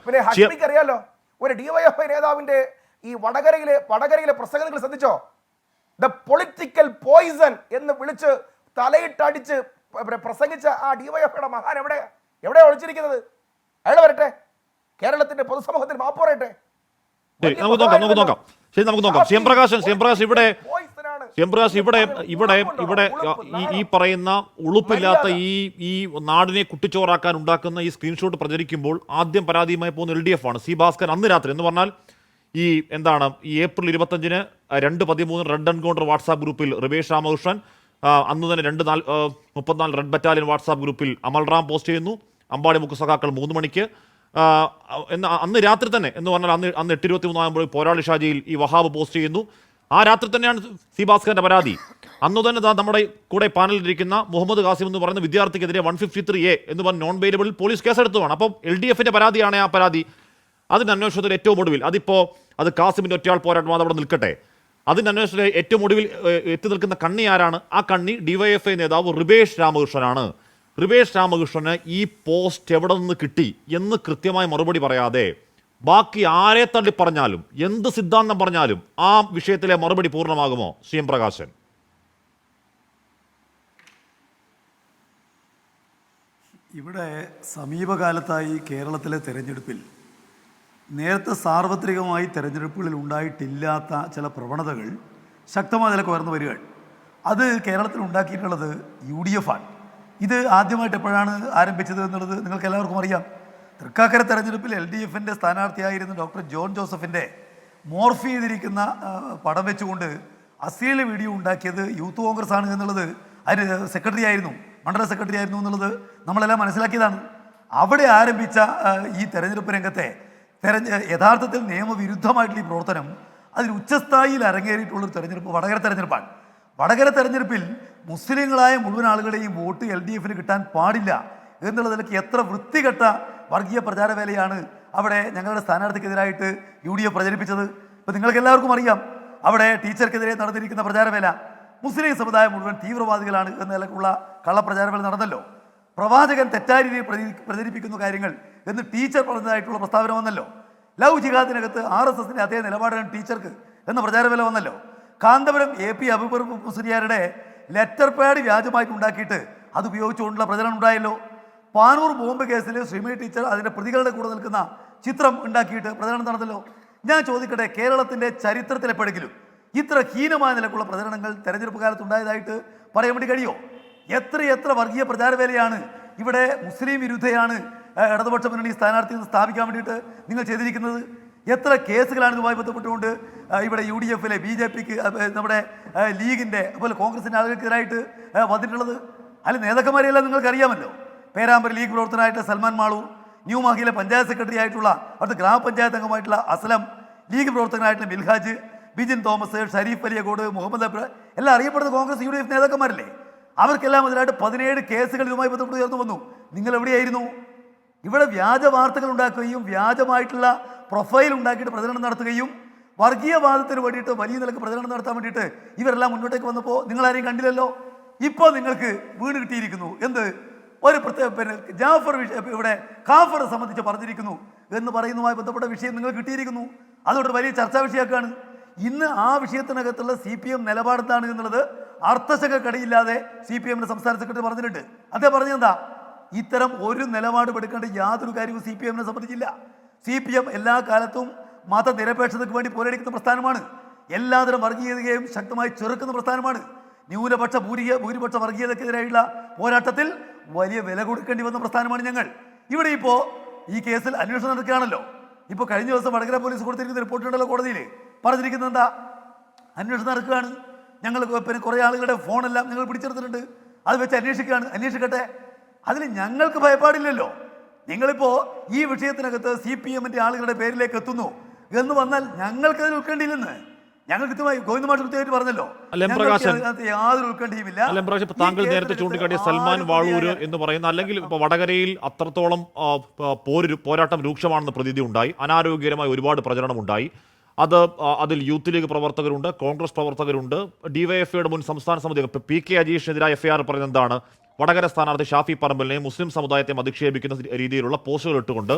പിന്നെ ഹഷ്മിക്ക് അറിയാലോ, ഒരു DYFI നേതാവിന്റെ ഈ വടകരയിലെ പ്രസംഗം നിങ്ങൾ ശ്രദ്ധിച്ചോ? ദ പൊളിറ്റിക്കൽ പോയിസൺ എന്ന് വിളിച്ച് തലയിട്ടടിച്ച് പ്രസംഗിച്ച ആ DYFIയുടെ മഹാൻ എവിടെയാ ഒളിച്ചിരിക്കുന്നത്? അയാൾ വരട്ടെ, കേരളത്തിന്റെ പൊതുസമൂഹത്തിൽ മാപ്പ് പറയട്ടെ. നമുക്ക് നോക്കാം. ശരി, നമുക്ക് നോക്കാം. ശ്യാംപ്രകാശ് ഇവിടെ ഈ പറയുന്ന ഉളുപ്പില്ലാത്ത ഈ നാടിനെ കുട്ടിച്ചോറാക്കാൻ ഉണ്ടാക്കുന്ന ഈ സ്ക്രീൻഷോട്ട് പ്രചരിക്കുമ്പോൾ ആദ്യം പരാതിയുമായി പോകുന്ന LDF ആണ്. സി ഭാസ്കർ അന്ന് രാത്രി എന്ന് പറഞ്ഞാൽ ഈ ഏപ്രിൽ 25-ന് 2:13 റെഡ് എൻകൗണ്ടർ വാട്സാപ്പ് ഗ്രൂപ്പിൽ റിബേഷ് രാമകൃഷ്ണൻ അന്ന് തന്നെ 34 റെഡ് ബറ്റാലിയൻ വാട്സാപ്പ് ഗ്രൂപ്പിൽ അമൽറാം പോസ്റ്റ് ചെയ്യുന്നു. അമ്പാടി മുക്ക് സഖാക്കൾ 3 മണിക്ക് അന്ന് രാത്രി തന്നെ എന്ന് പറഞ്ഞാൽ അന്ന് 8:23 പോരാളി ഷാജിയിൽ ഈ വഹാബ് പോസ്റ്റ് ചെയ്യുന്നു. ആ രാത്രി തന്നെയാണ് സി ഭാസ്കരന്റെ പരാതി. അന്ന് തന്നെ നമ്മുടെ കൂടെ പാനലിലിരിക്കുന്ന മുഹമ്മദ് ഖാസിം എന്ന് പറയുന്ന വിദ്യാർത്ഥിക്കെതിരെ 153A എന്ന് പറഞ്ഞ നോൺ ബെയിലബിളിൽ പോലീസ് കേസെടുത്തുമാണ്. അപ്പം LDFന്റെ പരാതിയാണ് ആ പരാതി. അതിൻ്റെ അന്വേഷണത്തിൽ ഏറ്റവും ഒടുവിൽ അത് കാസിമിന്റെ ഒറ്റയാൾ പോരാട്ടം അതവിടെ നിൽക്കട്ടെ. അതിൻ്റെ അന്വേഷണത്തിൽ ഏറ്റവും ഒടുവിൽ എത്തി നിൽക്കുന്ന കണ്ണി ആരാണ്? ആ കണ്ണി DYFI നേതാവ് റിബേഷ് രാമകൃഷ്ണനാണ്. റിബേഷ് രാമകൃഷ്ണന് ഈ പോസ്റ്റ് എവിടെ നിന്ന് കിട്ടി എന്ന് കൃത്യമായി മറുപടി പറയാതെ ബാക്കി ആരെ തള്ളി പറഞ്ഞാലും എന്ത് സിദ്ധാന്തം പറഞ്ഞാലും ആ വിഷയത്തിലെ മറുപടി പൂർണ്ണമാകുമോ CM പ്രകാശൻ? ഇവിടെ സമീപകാലത്തായി കേരളത്തിലെ തെരഞ്ഞെടുപ്പിൽ നേരത്തെ സാർവത്രികമായി തെരഞ്ഞെടുപ്പുകളിൽ ഉണ്ടായിട്ടില്ലാത്ത ചില പ്രവണതകൾ ശക്തമായ നിലക്ക് ഉയർന്നു വരികയാണ്. അത് കേരളത്തിൽ ഉണ്ടാക്കിയിട്ടുള്ളത് UDF ആണ്. ഇത് ആദ്യമായിട്ട് എപ്പോഴാണ് ആരംഭിച്ചത് എന്നുള്ളത് നിങ്ങൾക്ക് എല്ലാവർക്കും അറിയാം. തൃക്കാക്കര തെരഞ്ഞെടുപ്പിൽ LDFന്റെ സ്ഥാനാർത്ഥിയായിരുന്ന ഡോക്ടർ ജോൺ ജോസഫിൻ്റെ മോർഫ് ചെയ്തിരിക്കുന്ന പടം വെച്ചുകൊണ്ട് അശ്ലീല വീഡിയോ ഉണ്ടാക്കിയത് യൂത്ത് കോൺഗ്രസ് ആണ് എന്നുള്ളത് അതിന് സെക്രട്ടറി ആയിരുന്നു, മണ്ഡല സെക്രട്ടറി ആയിരുന്നു എന്നുള്ളത് നമ്മളെല്ലാം മനസ്സിലാക്കിയതാണ്. അവിടെ ആരംഭിച്ച ഈ തെരഞ്ഞെടുപ്പ് രംഗത്തെ യഥാർത്ഥത്തിൽ നിയമവിരുദ്ധമായിട്ടുള്ള ഈ പ്രവർത്തനം അതിൽ ഉച്ചസ്ഥായിയിൽ അരങ്ങേറിയിട്ടുള്ളൊരു തെരഞ്ഞെടുപ്പ് വടകര തെരഞ്ഞെടുപ്പാണ്. വടകര തെരഞ്ഞെടുപ്പിൽ മുസ്ലിങ്ങളായ മുഴുവൻ ആളുകളുടെയും വോട്ട് LDFന് കിട്ടാൻ പാടില്ല എന്നുള്ളതിലേക്ക് എത്ര വൃത്തികെട്ട വർഗീയ പ്രചാരവേലയാണ് അവിടെ ഞങ്ങളുടെ സ്ഥാനാർത്ഥിക്കെതിരായിട്ട് UDF പ്രചരിപ്പിച്ചത്. ഇപ്പം നിങ്ങൾക്ക് എല്ലാവർക്കും അറിയാം, അവിടെ ടീച്ചർക്കെതിരെ നടന്നിരിക്കുന്ന പ്രചാരവേല മുസ്ലിം സമുദായം മുഴുവൻ തീവ്രവാദികളാണ് എന്ന നിലക്കുള്ള കള്ളപ്രചാരവേല നടന്നല്ലോ. പ്രവാചകൻ തെറ്റായ രീതിയിൽ പ്രചരിപ്പിക്കുന്ന കാര്യങ്ങൾ എന്ന് ടീച്ചർ പറഞ്ഞതായിട്ടുള്ള പ്രസ്താവന വന്നല്ലോ. ലവ് ജിഹാദിനകത്ത് RSSന്റെ അതേ നിലപാടാണ് ടീച്ചർക്ക് എന്ന പ്രചാരവേല വന്നല്ലോ. കാന്തപുരം AP അബൂബക്കർ മുസ്ലിയാരുടെ ലെറ്റർ പാഡ് വ്യാജമായിട്ട് ഉണ്ടാക്കിയിട്ട് അത് ഉപയോഗിച്ചുകൊണ്ടുള്ള പ്രചരണം ഉണ്ടായല്ലോ. പാനൂർ ബോംബ് കേസിൽ ശ്രീമതി ടീച്ചർ അതിൻ്റെ പ്രതികളുടെ കൂടെ നിൽക്കുന്ന ചിത്രം ഉണ്ടാക്കിയിട്ട് പ്രചരണം നടന്നല്ലോ. ഞാൻ ചോദിക്കട്ടെ, കേരളത്തിൻ്റെ ചരിത്രത്തിൽ എപ്പോഴെങ്കിലും ഇത്ര ഹീനമായ നിലക്കുള്ള പ്രചരണങ്ങൾ തെരഞ്ഞെടുപ്പ് കാലത്ത് ഉണ്ടായതായിട്ട് പറയാൻ വേണ്ടി കഴിയുമോ? എത്ര വർഗീയ പ്രചാരവേലയാണ് ഇവിടെ മുസ്ലിം വിരുദ്ധയാണ് ഇടതുപക്ഷ മുന്നണി സ്ഥാനാർത്ഥി സ്ഥാപിക്കാൻ വേണ്ടിയിട്ട് നിങ്ങൾ ചെയ്തിരിക്കുന്നത്? എത്ര കേസുകളാണ് ഇതുമായി ബന്ധപ്പെട്ടുകൊണ്ട് ഇവിടെ UDFലെ BJPക്ക് നമ്മുടെ ലീഗിൻ്റെ അതുപോലെ കോൺഗ്രസിൻ്റെ ആളുകൾക്കെതിരായിട്ട് വന്നിട്ടുള്ളത്? അതിൽ നേതാക്കന്മാരെല്ലാം നിങ്ങൾക്കറിയാമല്ലോ. പേരാമ്പ്ര ലീഗ് പ്രവർത്തനമായിട്ട് സൽമാൻ മാളൂർ, ന്യൂ മാഹിയിലെ പഞ്ചായത്ത് സെക്രട്ടറി ആയിട്ടുള്ള അവിടുത്തെ ഗ്രാമപഞ്ചായത്ത് അംഗമായിട്ടുള്ള അസ്ലം, ലീഗ് പ്രവർത്തകനായിട്ടുള്ള മിൽഹാജ്, ബിജിൻ തോമസ്, ഷരീഫ് അലിയക്കോട്, മുഹമ്മദ് അബ്ര എല്ലാം അറിയപ്പെടുന്ന കോൺഗ്രസ് UDF നേതാക്കന്മാരല്ലേ? അവർക്കെല്ലാം അതിലായിട്ട് 17 കേസുകൾ ഇതുമായി ബന്ധപ്പെട്ട് ഉയർന്നു വന്നു. നിങ്ങൾ എവിടെയായിരുന്നു? ഇവിടെ വ്യാജ വാർത്തകൾ ഉണ്ടാക്കുകയും വ്യാജമായിട്ടുള്ള പ്രൊഫൈൽ ഉണ്ടാക്കിയിട്ട് പ്രചരണം നടത്തുകയും വർഗീയവാദത്തിന് വേണ്ടിയിട്ട് വലിയ നിലക്ക് പ്രചരണം നടത്താൻ വേണ്ടിയിട്ട് ഇവരെല്ലാം മുന്നോട്ടേക്ക് വന്നപ്പോൾ നിങ്ങളാരെയും കണ്ടില്ലല്ലോ. ഇപ്പോൾ നിങ്ങൾക്ക് വീണ് കിട്ടിയിരിക്കുന്നു. എന്ത് ഒരു ജാഫർ ഇവിടെ കാഫർ സംബന്ധിച്ച് പറഞ്ഞിരിക്കുന്നു എന്ന് പറയുന്നതുമായി ബന്ധപ്പെട്ട വിഷയം നിങ്ങൾ കിട്ടിയിരിക്കുന്നു. അതുകൊണ്ട് വലിയ ചർച്ചാ വിഷയമാക്കാണ്. ഇന്ന് ആ വിഷയത്തിനകത്തുള്ള CPM നിലപാടെന്താണ് എന്നുള്ളത് അർത്ഥശങ്കക്കടിയില്ലാതെ CPMന്റെ സംസ്ഥാന സെക്രട്ടറി പറഞ്ഞിട്ടുണ്ട്. അദ്ദേഹം പറഞ്ഞെന്താ? ഇത്തരം ഒരു നിലപാട് എടുക്കേണ്ട യാതൊരു കാര്യവും CPMനെ സംബന്ധിച്ചില്ല. CPM എല്ലാ കാലത്തും മതനിരപേക്ഷതയ്ക്ക് വേണ്ടി പോരടിക്കുന്ന പ്രസ്ഥാനമാണ്. എല്ലാതരം വർഗീയതയെയും ശക്തമായി ചെറുക്കുന്ന പ്രസ്ഥാനമാണ്. ന്യൂനപക്ഷ ഭൂരിപക്ഷ വർഗീയതക്കെതിരെയുള്ള പോരാട്ടത്തിൽ വലിയ വില കൊടുക്കേണ്ടി വന്ന പ്രസ്ഥാനമാണ് ഞങ്ങൾ. ഇവിടെ ഇപ്പോൾ ഈ കേസിൽ അന്വേഷണം നടക്കുകയാണല്ലോ. ഇപ്പോൾ കഴിഞ്ഞ ദിവസം വടകര പോലീസ് കൊടുത്തിരിക്കുന്ന റിപ്പോർട്ടുണ്ടല്ലോ കോടതിയിൽ പറഞ്ഞിരിക്കുന്നത് എന്താ? അന്വേഷണം നടക്കുകയാണ്. ഞങ്ങൾ കുറേ ആളുകളുടെ ഫോണെല്ലാം ഞങ്ങൾ പിടിച്ചെടുത്തിട്ടുണ്ട്. അത് വെച്ച് അന്വേഷിക്കട്ടെ. അതിൽ ഞങ്ങൾക്ക് ഭയപ്പാടില്ലല്ലോ. നിങ്ങളിപ്പോൾ ഈ വിഷയത്തിനകത്ത് CPMന്റെ ആളുകളുടെ പേരിലേക്ക് എത്തുന്നു എന്ന് വന്നാൽ ഞങ്ങൾക്കതിൽ ഉൾക്കേണ്ടിയില്ലെന്ന് ഞങ്ങൾ കൃത്യമായി ഗോവിന്ദമാഷ് കൃത്യമായിട്ട് പറഞ്ഞല്ലോ. യാതൊരു ഉൾക്കേണ്ടിയുമില്ല. താങ്കൾ നേരത്തെ ചൂണ്ടിക്കാട്ടിയ സൽമാൻ വാളൂര് എന്ന് പറയുന്ന അല്ലെങ്കിൽ ഇപ്പോൾ വടകരയിൽ അത്രത്തോളം പോരാട്ടം രൂക്ഷമാണെന്ന് പ്രതീതി ഉണ്ടായി. അനാരോഗ്യകരമായ ഒരുപാട് പ്രചരണം ഉണ്ടായി. അതിൽ യൂത്ത് ലീഗ് പ്രവർത്തകരുണ്ട്, കോൺഗ്രസ് പ്രവർത്തകരുണ്ട്, DYFയുടെ മുൻ സംസ്ഥാന സമിതി PK അജീഷിനെതിരായ FIR പറയുന്നത് എന്താണ്? വടകര സ്ഥാനാർത്ഥി ഷാഫി പറമ്പലിനെ മുസ്ലിം സമുദായത്തെ അധിക്ഷേപിക്കുന്ന രീതിയിലുള്ള പോസ്റ്റുകൾ ഇട്ടുകൊണ്ട്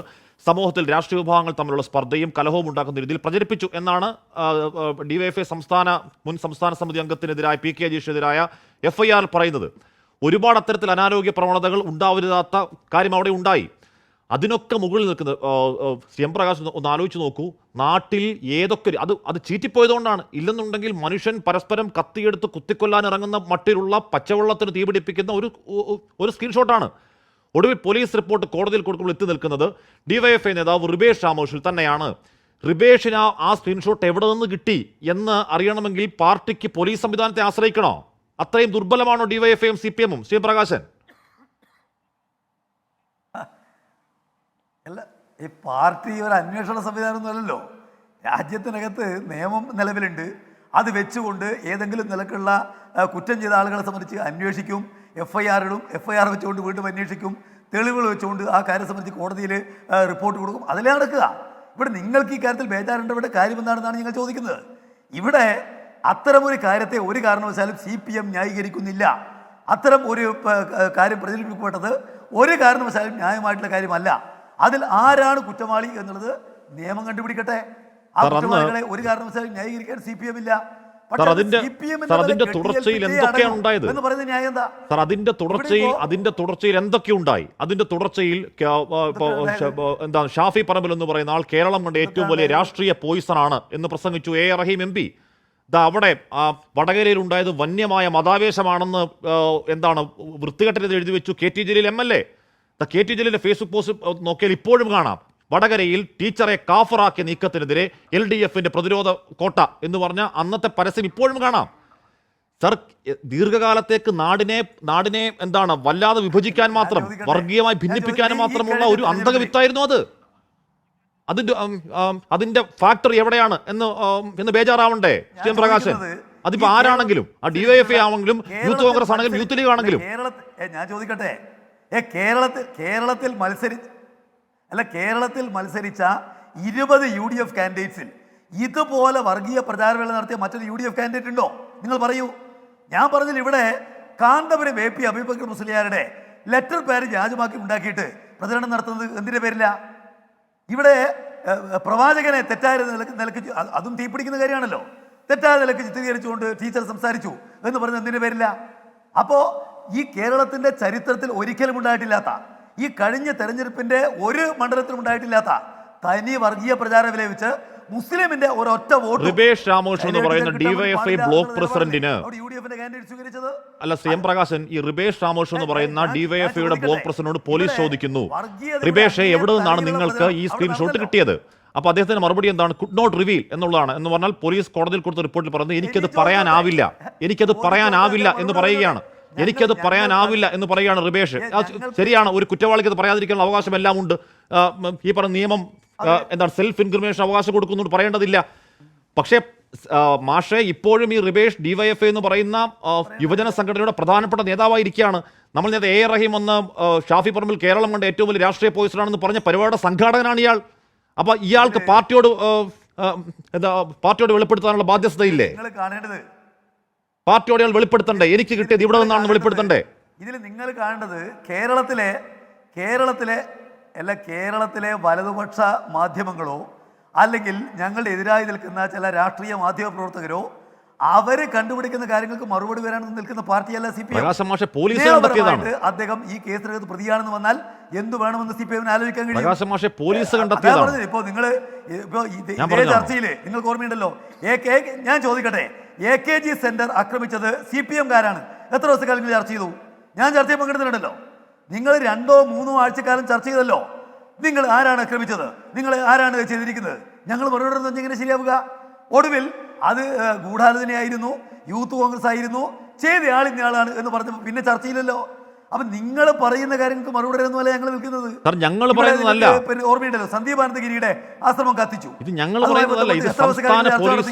സമൂഹത്തിൽ രാഷ്ട്രീയ വിഭാഗങ്ങൾ തമ്മിലുള്ള സ്പർദ്ധയും കലഹവും ഉണ്ടാക്കുന്ന രീതിയിൽ പ്രചരിപ്പിച്ചു എന്നാണ് DYFI മുൻ സംസ്ഥാന സമിതി അംഗത്തിനെതിരായ PK അജീഷിനെതിരായ FIR പറയുന്നത്. ഒരുപാട് അത്തരത്തിൽ അനാരോഗ്യ പ്രവണതകൾ ഉണ്ടാവരുതാത്ത കാര്യം അവിടെ ഉണ്ടായി. അതിനൊക്കെ മുകളിൽ നിൽക്കുന്നത് CM പ്രകാശ് ഒന്ന് ആലോചിച്ച് നോക്കൂ. നാട്ടിൽ ഏതൊക്കെ അത് ചീറ്റിപ്പോയതുകൊണ്ടാണ്. ഇല്ലെന്നുണ്ടെങ്കിൽ മനുഷ്യൻ പരസ്പരം കത്തിയെടുത്ത് കുത്തിക്കൊല്ലാൻ ഇറങ്ങുന്ന മട്ടിലുള്ള പച്ചവെള്ളത്തിന് തീപിടിപ്പിക്കുന്ന ഒരു സ്ക്രീൻഷോട്ടാണ്. ഒടുവിൽ പോലീസ് റിപ്പോർട്ട് കോടതിയിൽ കൊടുക്കുമ്പോൾ എത്തി നിൽക്കുന്നത് DYFI നേതാവ് റിബേഷ് രാമകൃഷ്ണൻ തന്നെയാണ്. റിബേഷിന് ആ സ്ക്രീൻഷോട്ട് എവിടെ നിന്ന് കിട്ടി എന്ന് അറിയണമെങ്കിൽ പാർട്ടിക്ക് പോലീസ് സംവിധാനത്തെ ആശ്രയിക്കണോ? അത്രയും ദുർബലമാണോ ഡിവൈഎഫ്ഐയും CPM-ഉം ശ്രീ പ്രകാശൻ? അല്ല, ഈ പാർട്ടി ഒരു അന്വേഷണ സംവിധാനമൊന്നും അല്ലല്ലോ. രാജ്യത്തിനകത്ത് നിയമം നിലവിലുണ്ട്. അത് വെച്ചുകൊണ്ട് ഏതെങ്കിലും നിലക്കുള്ള കുറ്റം ചെയ്ത ആളുകളെ സംബന്ധിച്ച് അന്വേഷിക്കും, FIR ഇടും, FIR വെച്ചുകൊണ്ട് വീണ്ടും അന്വേഷിക്കും, തെളിവുകൾ വെച്ചുകൊണ്ട് ആ കാര്യം സംബന്ധിച്ച് കോടതിയിൽ റിപ്പോർട്ട് കൊടുക്കും. അതിലേ നടക്കുക. ഇവിടെ നിങ്ങൾക്ക് ഈ കാര്യത്തിൽ ബേജാറുണ്ടവിടെ കാര്യം എന്താണെന്നാണ് നിങ്ങൾ ചോദിക്കുന്നത്. ഇവിടെ അത്തരമൊരു കാര്യത്തെ ഒരു കാരണവശാലും CPM ന്യായീകരിക്കുന്നില്ല. അത്തരം ഒരു കാര്യം പ്രചരിപ്പിക്കപ്പെട്ടത് ഒരു കാരണവശാലും ന്യായമായിട്ടുള്ള കാര്യമല്ല. അതിൽ ആരാണ് കുറ്റവാളി എന്നുള്ളത് നിയമം കണ്ടുപിടിക്കട്ടെ. ആ കുറ്റവാളികളെ ഒരു കാരണവശാലും ന്യായീകരിക്കാൻ CPM ഇല്ല. അതിന്റെ തുടർച്ചയിൽ എന്തൊക്കെയാണ് ഉണ്ടായത് എന്ന് പറയുന്നത് ന്യായം എന്താ സാർ? അതിന്റെ തുടർച്ചയിൽ എന്തൊക്കെ ഉണ്ടായി? അതിന്റെ തുടർച്ചയിൽ എന്താണ് ഷാഫി പറമ്പിൽ എന്ന് പറയുന്ന ആൾ കേരളം കണ്ട ഏറ്റവും വലിയ രാഷ്ട്രീയ പോയിസൺ ആണ് എന്ന് പ്രസംഗിച്ചു A. Rahim MP. അവിടെ വടകരയിൽ ഉണ്ടായത് വന്യമായ മതാവേശമാണെന്ന് എന്താണ് വൃത്തികെട്ടത് എഴുതി വെച്ചു KT ജലീൽ MLA. KT ജലീലിന്റെ ഫേസ്ബുക്ക് പോസ്റ്റ് നോക്കിയാൽ ഇപ്പോഴും കാണാം വടകരയിൽ ടീച്ചറെ കാഫറാക്കിയ നീക്കത്തിനെതിരെ LDFന്റെ പ്രതിരോധ കോട്ട എന്ന് പറഞ്ഞ അന്നത്തെ പരസ്യം ഇപ്പോഴും കാണാം. സർ, ദീർഘകാലത്തേക്ക് നാടിനെ എന്താണ് വല്ലാതെ വിഭജിക്കാൻ മാത്രം, വർഗീയമായി ഭിന്നിപ്പിക്കാനും മാത്രമുള്ള ഒരു അന്തകവിത്തായിരുന്നു അത്. അതിന്റെ ഫാക്ടറി എവിടെയാണ് എന്ന് ബേജാറാവണ്ടേ ശ്രീ പ്രകാശൻ? അതിപ്പോ ആരാണെങ്കിലും, ആ DYFI ആണെങ്കിലും യൂത്ത് കോൺഗ്രസ് ആണെങ്കിലും യൂത്ത് ലീഗ് ആണെങ്കിലും. ഞാൻ ചോദിക്കട്ടെ, കേരളത്തിൽ മത്സരിച്ച 20 UDF കാൻഡിഡേറ്റ്സിൽ ഇതുപോലെ വർഗീയ പ്രചാരവേള നടത്തിയ മറ്റൊരു UDF കാൻഡിഡേറ്റ് ഉണ്ടോ? നിങ്ങൾ പറയൂ. ഞാൻ പറഞ്ഞില്ല, ഇവിടെ കാന്തപുരം AP അബൂബക്കർ മുസ്ലിയാരുടെ ലെറ്റർ പേര് വ്യാജമാക്കി ഉണ്ടാക്കിയിട്ട് പ്രചരണം നടത്തുന്നത് എന്തിന്റെ പേരില്ല? ഇവിടെ പ്രവാചകനെ തെറ്റായ നിലക്ക് അതും തീപിടിക്കുന്ന കാര്യമാണല്ലോ. തെറ്റായ നിലക്ക് ചിത്രീകരിച്ചുകൊണ്ട് ടീച്ചർ സംസാരിച്ചു എന്ന് പറയുന്നത് എന്തിന്റെ പേരില്ല? അപ്പോൾ ഈ കേരളത്തിന്റെ ചരിത്രത്തിൽ ഒരിക്കലും ഉണ്ടായിട്ടില്ലാത്ത, ഈ കഴിഞ്ഞ തെരഞ്ഞെടുപ്പിന്റെ ഒരു മണ്ഡലത്തിലും ഉണ്ടായിട്ടില്ലാത്ത തനി വർഗീയ പ്രചാര വിലയിച്ച് മുസ്ലിമിന്റെ ഒരൊറ്റ വോട്ട് റിബേഷ് രാമകൃഷ്ണൻ എന്ന് പറയുന്ന DYFI ബ്ലോക്ക് പ്രസിഡന്റിന് അല്ല CM പ്രകാശൻ, ഈ റിബേഷ് രാമകൃഷ്ണൻ എന്ന് പറയുന്ന DYFIയുടെ ബ്ലോക്ക് പ്രസിഡന്റിനോട് പോലീസ് ചോദിക്കുന്നു, റിബേഷെ എവിടെ നിന്നാണ് നിങ്ങൾക്ക് ഈ സ്ക്രീൻഷോട്ട് കിട്ടിയത്? അപ്പൊ അദ്ദേഹത്തിന്റെ മറുപടി എന്താണ്? കുഡ് നോട്ട് റിവീൽ എന്നുള്ളതാണ്. എന്ന് പറഞ്ഞാൽ പോലീസ് കോടതിയിൽ കൊടുത്ത റിപ്പോർട്ടിൽ പറയുന്നത് എനിക്കത് പറയാനാവില്ല എന്ന് പറയുകയാണ്. എന്ന് പറയുകയാണ് റിബേഷ്. ശരിയാണ്, ഒരു കുറ്റവാളിക്ക് അത് പറയാതിരിക്കാനുള്ള അവകാശം എല്ലാം ഉണ്ട്. ഈ പറഞ്ഞ നിയമം എന്താണ് സെൽഫ് ഇൻക്രിമിനേഷൻ അവകാശം കൊടുക്കുന്നു പറയേണ്ടതില്ല. പക്ഷേ മാഷെ, ഇപ്പോഴും ഈ റിബേഷ് DYFI എന്ന് പറയുന്ന യുവജന സംഘടനയുടെ പ്രധാനപ്പെട്ട നേതാവായിരിക്കുകയാണ്. നമ്മൾ നേരത്തെ A. റഹീം വന്ന് ഷാഫി പറമ്പിൽ കേരളം കണ്ട ഏറ്റവും വലിയ രാഷ്ട്രീയ പോയിസണാണെന്ന് പറഞ്ഞ പരിപാടിയുടെ സംഘാടകനാണ് ഇയാൾ. അപ്പൊ ഇയാൾക്ക് പാർട്ടിയോട് വെളിപ്പെടുത്താനുള്ള ബാധ്യതയില്ലേ? പാർട്ടിയോട് ഇയാൾ വെളിപ്പെടുത്തണ്ടേ? എനിക്ക് കിട്ടിയത് ഇവിടെ നിന്നാണ് വെളിപ്പെടുത്തണ്ടേ? ഇതിൽ നിങ്ങൾ കാണേണ്ടത് കേരളത്തിലെ വലതുപക്ഷ മാധ്യമങ്ങളോ അല്ലെങ്കിൽ ഞങ്ങളുടെ എതിരായി നിൽക്കുന്ന ചില രാഷ്ട്രീയ മാധ്യമ പ്രവർത്തകരോ അവര് കണ്ടുപിടിക്കുന്ന കാര്യങ്ങൾക്ക് മറുപടി വരാനെന്ന് നിൽക്കുന്ന പാർട്ടിയല്ല CPM. അദ്ദേഹം ഈ കേസിനകത്ത് പ്രതിയാണെന്ന് വന്നാൽ എന്ത് വേണമെന്ന് CPM ആലോചിക്കാൻ കഴിയും. ഇപ്പൊ നിങ്ങൾ ഇതേ ചർച്ചയില് നിങ്ങൾക്ക് ഓർമ്മയുണ്ടല്ലോ, ഞാൻ ചോദിക്കട്ടെ, AKG സെന്റർ ആക്രമിച്ചത് CPM-കാരാണ്. എത്ര ദിവസക്കാലം ചർച്ച ചെയ്തു? ഞാൻ ചർച്ചയിൽ പങ്കെടുത്തിട്ടുണ്ടല്ലോ. നിങ്ങൾ 2-3 ആഴ്ചക്കാലം ചർച്ച ചെയ്തല്ലോ. നിങ്ങൾ ആരാണ് ആക്രമിച്ചത്, നിങ്ങൾ ആരാണ് ചെയ്തിരിക്കുന്നത്, ഞങ്ങൾ മറുപടി എങ്ങനെ ശരിയാവുക? ഒടുവിൽ അത് ഗൂഢാലോചനയായിരുന്നു, യൂത്ത് കോൺഗ്രസ് ആയിരുന്നു, ചെയ്തയാൾ ഇന്നയാളാണ് എന്ന് പറഞ്ഞപ്പോൾ പിന്നെ ചർച്ചയില്ലല്ലോ. അപ്പൊ നിങ്ങൾ പറയുന്ന കാര്യങ്ങൾക്ക് മറുപടി ഒന്നുമല്ല ഞങ്ങൾ നിൽക്കുന്നത്. ഓർമ്മയുണ്ടല്ലോ, സന്ദീപ് ആനന്ദഗിരിയുടെ ആശ്രമം കത്തിച്ചു.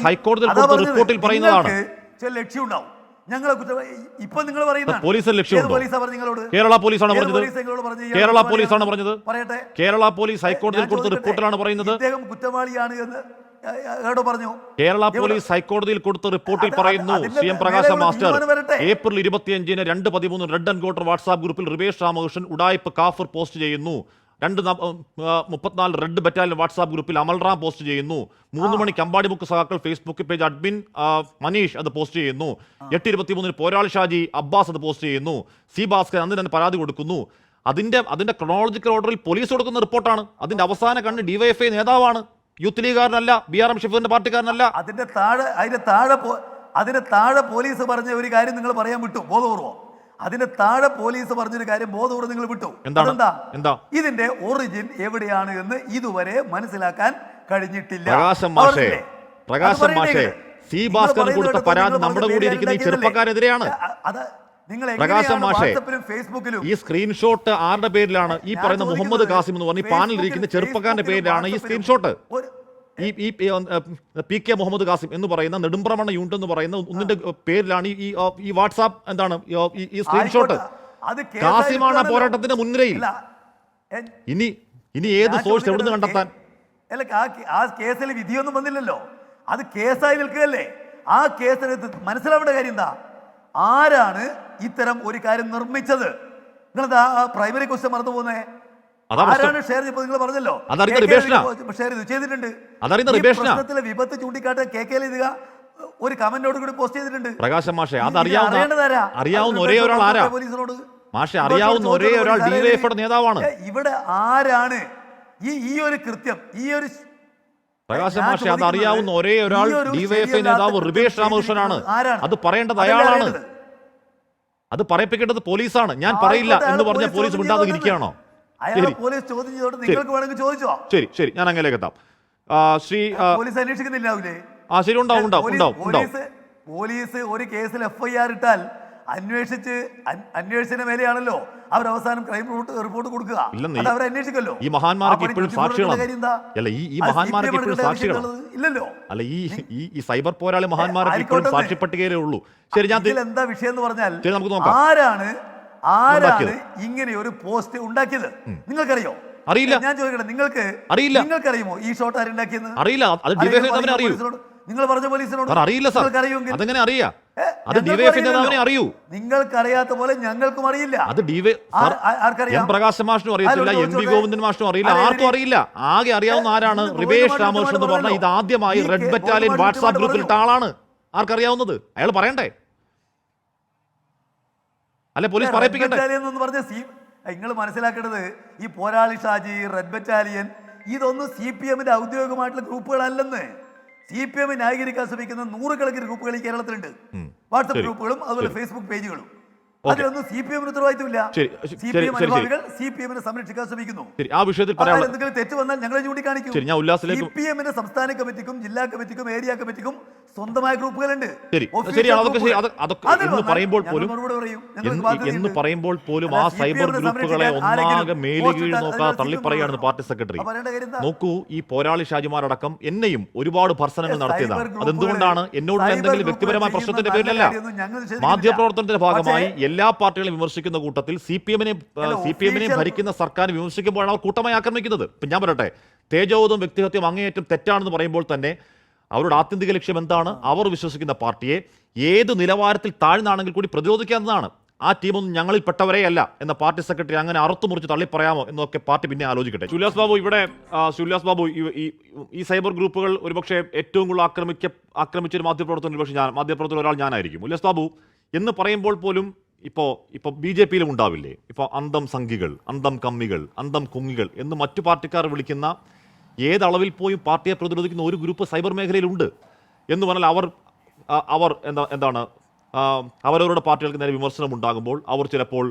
ചില ലക്ഷ്യം ഉണ്ടാവും. ഞങ്ങളെ ഇപ്പൊ നിങ്ങൾ പറയുന്നത് കേരള പോലീസാണ് പറഞ്ഞത്. കേരള പോലീസ് ഹൈക്കോടതിയിൽ കൊടുത്ത റിപ്പോർട്ടിലാണ് പറയുന്നത്. ഇദ്ദേഹം കുറ്റവാളിയാണ് എന്ന് പറഞ്ഞു. കേരള പോലീസ് ഹൈക്കോടതിയിൽ കൊടുത്ത റിപ്പോർട്ടിൽ പറയുന്നു, CM പ്രകാശ് മാസ്റ്റർ ഏപ്രിൽ 25-ന് 2:13 റെഡ് ആൻഡ് ഗോട്ടർ വാട്സാപ്പ് ഗ്രൂപ്പിൽ റിബേഷ് രാമകൃഷ്ണൻ ഉഡായിപ്പ് കാഫർ പോസ്റ്റ് ചെയ്യുന്നു. 2:34 റെഡ് ബറ്റാലിയൻ വാട്സാപ്പ് ഗ്രൂപ്പിൽ അമൽറാം പോസ്റ്റ് ചെയ്യുന്നു. 3 മണിക്ക് അമ്പാടിമുക്ക് സഹാക്കൾ ഫേസ്ബുക്ക് പേജ് അഡ്മിൻ മനീഷ് അത് പോസ്റ്റ് ചെയ്യുന്നു. 8:23 പോരാളി ഷാജി അബ്ബാസ് അത് പോസ്റ്റ് ചെയ്യുന്നു. C. ഭാസ്കരൻ അന്ന് തന്നെ പരാതി കൊടുക്കുന്നു. അതിന്റെ ക്രോണോളജിക്കൽ ഓർഡറിൽ പോലീസ് കൊടുക്കുന്ന റിപ്പോർട്ടാണ്. അതിന്റെ അവസാന കണ്ണ് DYFI നേതാവാണ്, യൂത്ത് ലീഗുകാരനല്ല, BRM ഷെഫീറിന്റെ പാർട്ടിക്കാരനല്ല. അതിന്റെ താഴെ പോലീസ് പറഞ്ഞ ഒരു കാര്യം നിങ്ങൾ പറയാൻ വിട്ടു ബോധപൂർവ്വം. അതിന്റെ താഴെ പോലീസ് പറഞ്ഞൊരു കാര്യം ബോധപൂർവ്വം നിങ്ങൾ വിട്ടു. എന്താ ഇതിന്റെ ഒറിജിൻ എവിടെയാണ് എന്ന് ഇതുവരെ മനസ്സിലാക്കാൻ കഴിഞ്ഞിട്ടില്ല. പ്രകാശം മാഷേ, സി ഭാസ്കരൻ കൊടുത്ത പരാതി നമ്മുടെ കൂടി ഇരിക്കുന്ന ഈ ചെറുപ്പക്കാരെതിരെയാണ്. പ്രകാശം മാഷേ, ഈ സ്ക്രീൻഷോട്ട് ആരുടെ പേരിലാണ്? ഈ പറയുന്ന മുഹമ്മദ് കാസിം എന്ന് പറഞ്ഞ ഈ പാനലിരിക്കുന്ന ചെറുപ്പക്കാരന്റെ പേരിലാണ് ഈ സ്ക്രീൻഷോട്ട്. ഈ പി കെ മുഹമ്മദ് കാസിം എന്ന് പറയുന്ന നെടുമ്പ്രമണ്ണ യൂണിറ്റ് എന്ന് പറയുന്ന ഒന്നിന്റെ പേരിലാണ് ഈ വാട്സാപ്പ് എന്താണ് ഈ സ്ക്രീൻഷോട്ട്. കാസിമാണ് ആ പോരാട്ടത്തിന്റെ മുൻനിരയിൽ. ഇനി ഏത് സോഴ്സ് എവിടെ നിന്ന് കണ്ടെത്താൻ? അല്ല, ആ കേസിൽ വിധിയൊന്നും വന്നില്ലല്ലോ, അത് കേസായി നിൽക്കുകയല്ലേ. ആ കേസിന് മനസ്സിലാവേണ്ട കാര്യം എന്താ? ആരാണ് ഇത്തരം ഒരു കാര്യം നിർമ്മിച്ചത്? നിങ്ങളെന്താ പ്രൈമറി ക്വസ്റ്റ്യൻ മറന്നു പോകുന്നേ? ആരാണ് ഷെയർ ചെയ്തത്? നിങ്ങൾ പറഞ്ഞല്ലോ ഷെയർ ചെയ്തിട്ടുണ്ട്. പ്രശ്നത്തിലെ വിപത്ത് ചൂണ്ടിക്കാട്ട് KK എഴുതുക, ഒരു കമന്റോട് കൂടി പോസ്റ്റ് ചെയ്തിട്ടുണ്ട്. പ്രകാശം മാഷെ, അറിയാവുന്ന ഒരേ ഒരാൾ ആരാ? മാഷെ, അറിയാവുന്ന ഒരേ ഒരാൾ ഡിവൈഎഫ്ഐയുടെ നേതാവാണ്. ഇവിടെ ആരാണ് ഈ ഒരു കൃത്യം, ഈ ഒരു പ്രകാശം മാഷെ, അത് അറിയാവുന്ന ഒരേ ഒരാൾ ഡിവൈഎഫ്ഐ നേതാവ് റിവേഷ് രാമകൃഷ്ണനാണ്. അത് പറയേണ്ടത് അയാളാണ്. അത് പറയിപ്പിക്കേണ്ടത് പോലീസാണ്. ഞാൻ പറയില്ല എന്ന് പറഞ്ഞ പോലീസ് മിണ്ടാതെ ഇരിക്കുകയാണോ? ശരി ശരി, ഞാൻ അങ്ങനെയൊക്കെ എത്താം. ശ്രീ പോലീസ് അന്വേഷിക്കുന്നില്ലേ? ശരി, ഉണ്ടാവും. പോലീസ് ഒരു കേസിൽ FIR ഇട്ടാൽ അന്വേഷണ മേലെയാണല്ലോ അവർ അവസാനം ക്രൈം റിപ്പോർട്ട് കൊടുക്കുക. അവർ അന്വേഷിക്കല്ലോ. ഈ മഹാന്മാരൊക്കെ ഇപ്പോഴും സാക്ഷികളാണ്. അല്ല, ഈ മഹാന്മാരൊക്കെ ഇപ്പോഴും സാക്ഷികളാണ്. ഇല്ലല്ലോ. അല്ല, ഈ സൈബർ പോരാളി മഹാന്മാരൊക്കെ ഇപ്പോഴും സാക്ഷി പട്ടികയിലേ ഉള്ളൂ. ശരി, ഞാൻ എന്താ വിഷയം എന്ന് പറഞ്ഞാൽ നമുക്ക് നോക്കാം. ആരാണ് ഇങ്ങനെ ഒരു പോസ്റ്റ് ഉണ്ടാക്കിയത്? നിങ്ങൾക്കറിയോ? അറിയില്ല. ഞാൻ ചോദിക്കട്ടെ, നിങ്ങൾക്കറിയുമോ ഈ ഷോട്ട് ആരുണ്ടാക്കിയെന്ന്? അറിയില്ല. അത് ഡിവൈഎഫ്ഐ അറിയൂ. നിങ്ങൾ പറഞ്ഞ പോലീസിനോട് അറിയില്ല സാർ. അതെങ്ങനെ അറിയാം? അത് ഡിവൈഎഫ്ഐ അറിയൂ. നിങ്ങൾക്കറിയാത്ത പോലെ ഞങ്ങൾക്കും അറിയില്ല. അത് എം പ്രകാശ് മാഷിനും അറിയത്തില്ല, MV ഗോവിന്ദൻ മാഷിനും അറിയില്ല, ആർക്കും അറിയില്ല. ആകെ അറിയാവുന്ന ആരാണ്? റിവേഷ് രാമകൃഷ്ണൻ എന്ന് പറഞ്ഞാൽ ഇത് ആദ്യമായി റെഡ് ബറ്റാലിയൻ വാട്സാപ്പ് ഗ്രൂപ്പിൽ ഇട്ട ആളാണ്. ആർക്കറിയാവുന്നത്? അയാൾ പറയണ്ടേ? അല്ലെ, പോലീസ് പറയിപ്പിക്കട്ടെ? നിങ്ങൾ മനസ്സിലാക്കേണ്ടത്, ഈ പോരാളി ഷാജി, റെഡ് ബറ്റാലിയൻ, ഇതൊന്നും CPMന്റെ ഔദ്യോഗികമായിട്ടുള്ള ഗ്രൂപ്പുകളല്ലെന്ന്. CPM ന്യായീകരിക്കാൻ ശ്രമിക്കുന്ന നൂറുകണക്കിന് ഗ്രൂപ്പുകൾ ഈ കേരളത്തിലുണ്ട്. വാട്സപ്പ് ഗ്രൂപ്പുകളും അതുപോലെ ഫേസ്ബുക്ക് പേജുകളും. അതിലൊന്നും CPM ഉത്തരവാദിത്തമില്ല. CPM അനുഭാവികൾ CPMനെ സംരക്ഷിക്കാൻ ശ്രമിക്കുന്നു. ആ വിഷയത്തിൽ എന്തെങ്കിലും തെറ്റ് വന്നാൽ ഞങ്ങളെ ചൂണ്ടിക്കാണിക്കും. CPMന്റെ സംസ്ഥാന കമ്മിറ്റിക്കും ജില്ലാ കമ്മിറ്റിക്കും ഏരിയ കമ്മിറ്റിക്കും സ്വന്തമായ ഗ്രൂപ്പുകളുണ്ട്. എന്ന് പറയുമ്പോൾ പോലും ആ സൈബർ ഗ്രൂപ്പുകളെ ഒന്നാകെ മേലുകീഴ് നോക്കാതെ തള്ളിപ്പറയാണ് പാർട്ടി സെക്രട്ടറി. നോക്കൂ, ഈ പോരാളി ഷാജിമാരടക്കം എന്നെയും ഒരുപാട് ഭർസനങ്ങൾ നടത്തിയതാണ്. അതെന്തുകൊണ്ടാണ്? എന്നോടുള്ള എന്തെങ്കിലും വ്യക്തിപരമായ പ്രശ്നത്തിന്റെ പേരിലല്ല. മാധ്യമപ്രവർത്തനത്തിന്റെ ഭാഗമായി എല്ലാ പാർട്ടികളെയും വിമർശിക്കുന്ന കൂട്ടത്തിൽ CPMനെ ഭരിക്കുന്ന സർക്കാർ വിമർശിക്കുമ്പോഴാണ് അവർ കൂട്ടമായി ആക്രമിക്കുന്നത്. ഇപ്പം ഞാൻ പറയട്ടെ, തേജോവധം വ്യക്തിഹത്യം അങ്ങേയറ്റം തെറ്റാണെന്ന് പറയുമ്പോൾ തന്നെ അവരുടെ ആത്യന്തിക ലക്ഷ്യം എന്താണ്? അവർ വിശ്വസിക്കുന്ന പാർട്ടിയെ ഏത് നിലവാരത്തിൽ താഴ്ന്നാണെങ്കിൽ കൂടി പ്രതിരോധിക്കാവുന്നതാണ്. ആ ടീമൊന്നും ഞങ്ങളിൽ പെട്ടവരെയല്ല എന്ന പാർട്ടി സെക്രട്ടറി അങ്ങനെ അറുത്തു മുറിച്ച് തള്ളിപ്പറയാമോ എന്നൊക്കെ പാർട്ടി പിന്നെ ആലോചിക്കട്ടെ. സുല്ലാസ് ബാബു, ഈ സൈബർ ഗ്രൂപ്പുകൾ ഒരുപക്ഷെ ഏറ്റവും കൂടുതൽ ആക്രമിച്ചൊരു മാധ്യമപ്രവർത്തകൻ ഒരുപക്ഷെ മാധ്യമപ്രവർത്തകർ ഒരാൾ ഞാനായിരിക്കും. ഉല്ലാസ് ബാബു എന്ന് പറയുമ്പോൾ പോലും ഇപ്പോൾ BJPയിലും ഉണ്ടാവില്ലേ, ഇപ്പോൾ അന്തം സംഘികൾ, അന്തം കമ്മികൾ, അന്തം കുങ്ങികൾ എന്ന് മറ്റു പാർട്ടിക്കാർ വിളിക്കുന്ന ഏതളവിൽ പോയും പാർട്ടിയെ പ്രതിരോധിക്കുന്ന ഒരു ഗ്രൂപ്പ് സൈബർ മേഖലയിലുണ്ട് എന്ന് പറഞ്ഞാൽ അവർ എന്താണ് അവരവരുടെ പാർട്ടികൾക്ക് നേരെ വിമർശനം ഉണ്ടാകുമ്പോൾ അവർ ചിലപ്പോൾ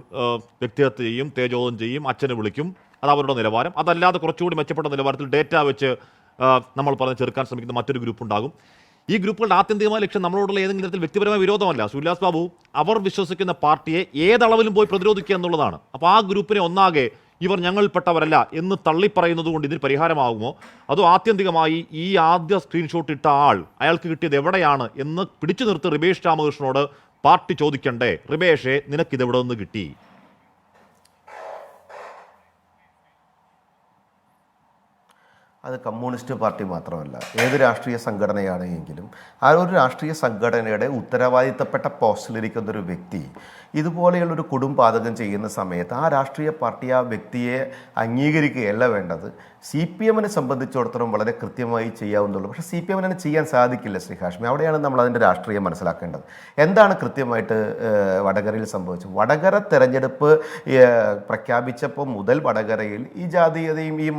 വ്യക്തിഹത്യ ചെയ്യും, തേജോധം ചെയ്യും, അച്ഛനെ വിളിക്കും. അത് അവരുടെ നിലവാരം. അതല്ലാതെ കുറച്ചുകൂടി മെച്ചപ്പെട്ട നിലവാരത്തിൽ ഡേറ്റ വെച്ച് നമ്മൾ പറഞ്ഞ് ചെറുക്കാൻ ശ്രമിക്കുന്ന മറ്റൊരു ഗ്രൂപ്പ് ഉണ്ടാകും. ഈ ഗ്രൂപ്പുകളുടെ ആത്യന്തികമായ ലക്ഷ്യം നമ്മളോടുള്ള ഏതെങ്കിലും തരത്തിൽ വ്യക്തിപരമായ വിരോധമല്ല. സുല്ലാസ് ബാബു, അവർ വിശ്വസിക്കുന്ന പാർട്ടിയെ ഏതളവിലും പോയി പ്രതിരോധിക്കുക എന്നുള്ളതാണ്. അപ്പോൾ ആ ഗ്രൂപ്പിനെ ഒന്നാകെ ഇവർ ഞങ്ങളിൽപ്പെട്ടവരല്ല എന്ന് തള്ളിപ്പറയുന്നത് കൊണ്ട് ഇതിന് പരിഹാരമാകുമോ? അതോ ആത്യന്തികമായി ഈ ആദ്യ സ്ക്രീൻഷോട്ട് ഇട്ട അയാൾക്ക് കിട്ടിയത് എവിടെയാണ് എന്ന് പിടിച്ചു നിർത്തി റിവേഷ് രാമകൃഷ്ണനോട് പാർട്ടി ചോദിക്കണ്ടേ? റിവേഷെ, നിനക്കിതെവിടെ നിന്ന് കിട്ടി? അത് കമ്മ്യൂണിസ്റ്റ് പാർട്ടി മാത്രമല്ല, ഏത് രാഷ്ട്രീയ സംഘടനയാണെങ്കിലും ആ ഒരു രാഷ്ട്രീയ സംഘടനയുടെ ഉത്തരവാദിത്തപ്പെട്ട പോസ്റ്റിലിരിക്കുന്നൊരു വ്യക്തി ഇതുപോലെയുള്ളൊരു കൊടുംപാതകം ചെയ്യുന്ന സമയത്ത് ആ രാഷ്ട്രീയ പാർട്ടി ആ വ്യക്തിയെ അംഗീകരിക്കുകയല്ല വേണ്ടത്. CPMനെ സംബന്ധിച്ചിടത്തോളം വളരെ കൃത്യമായി ചെയ്യാവുന്നുള്ളൂ. പക്ഷേ CPMനെ ചെയ്യാൻ സാധിക്കില്ല. ശ്രീ ഹാഷ്മി, അവിടെയാണ് നമ്മൾ അതിൻ്റെ രാഷ്ട്രീയം മനസ്സിലാക്കേണ്ടത്. എന്താണ് കൃത്യമായിട്ട് വടകരയിൽ സംഭവിച്ചത്? വടകര തെരഞ്ഞെടുപ്പ് പ്രഖ്യാപിച്ചപ്പോൾ മുതൽ വടകരയിൽ ഈ ജാതീയതയും ഈ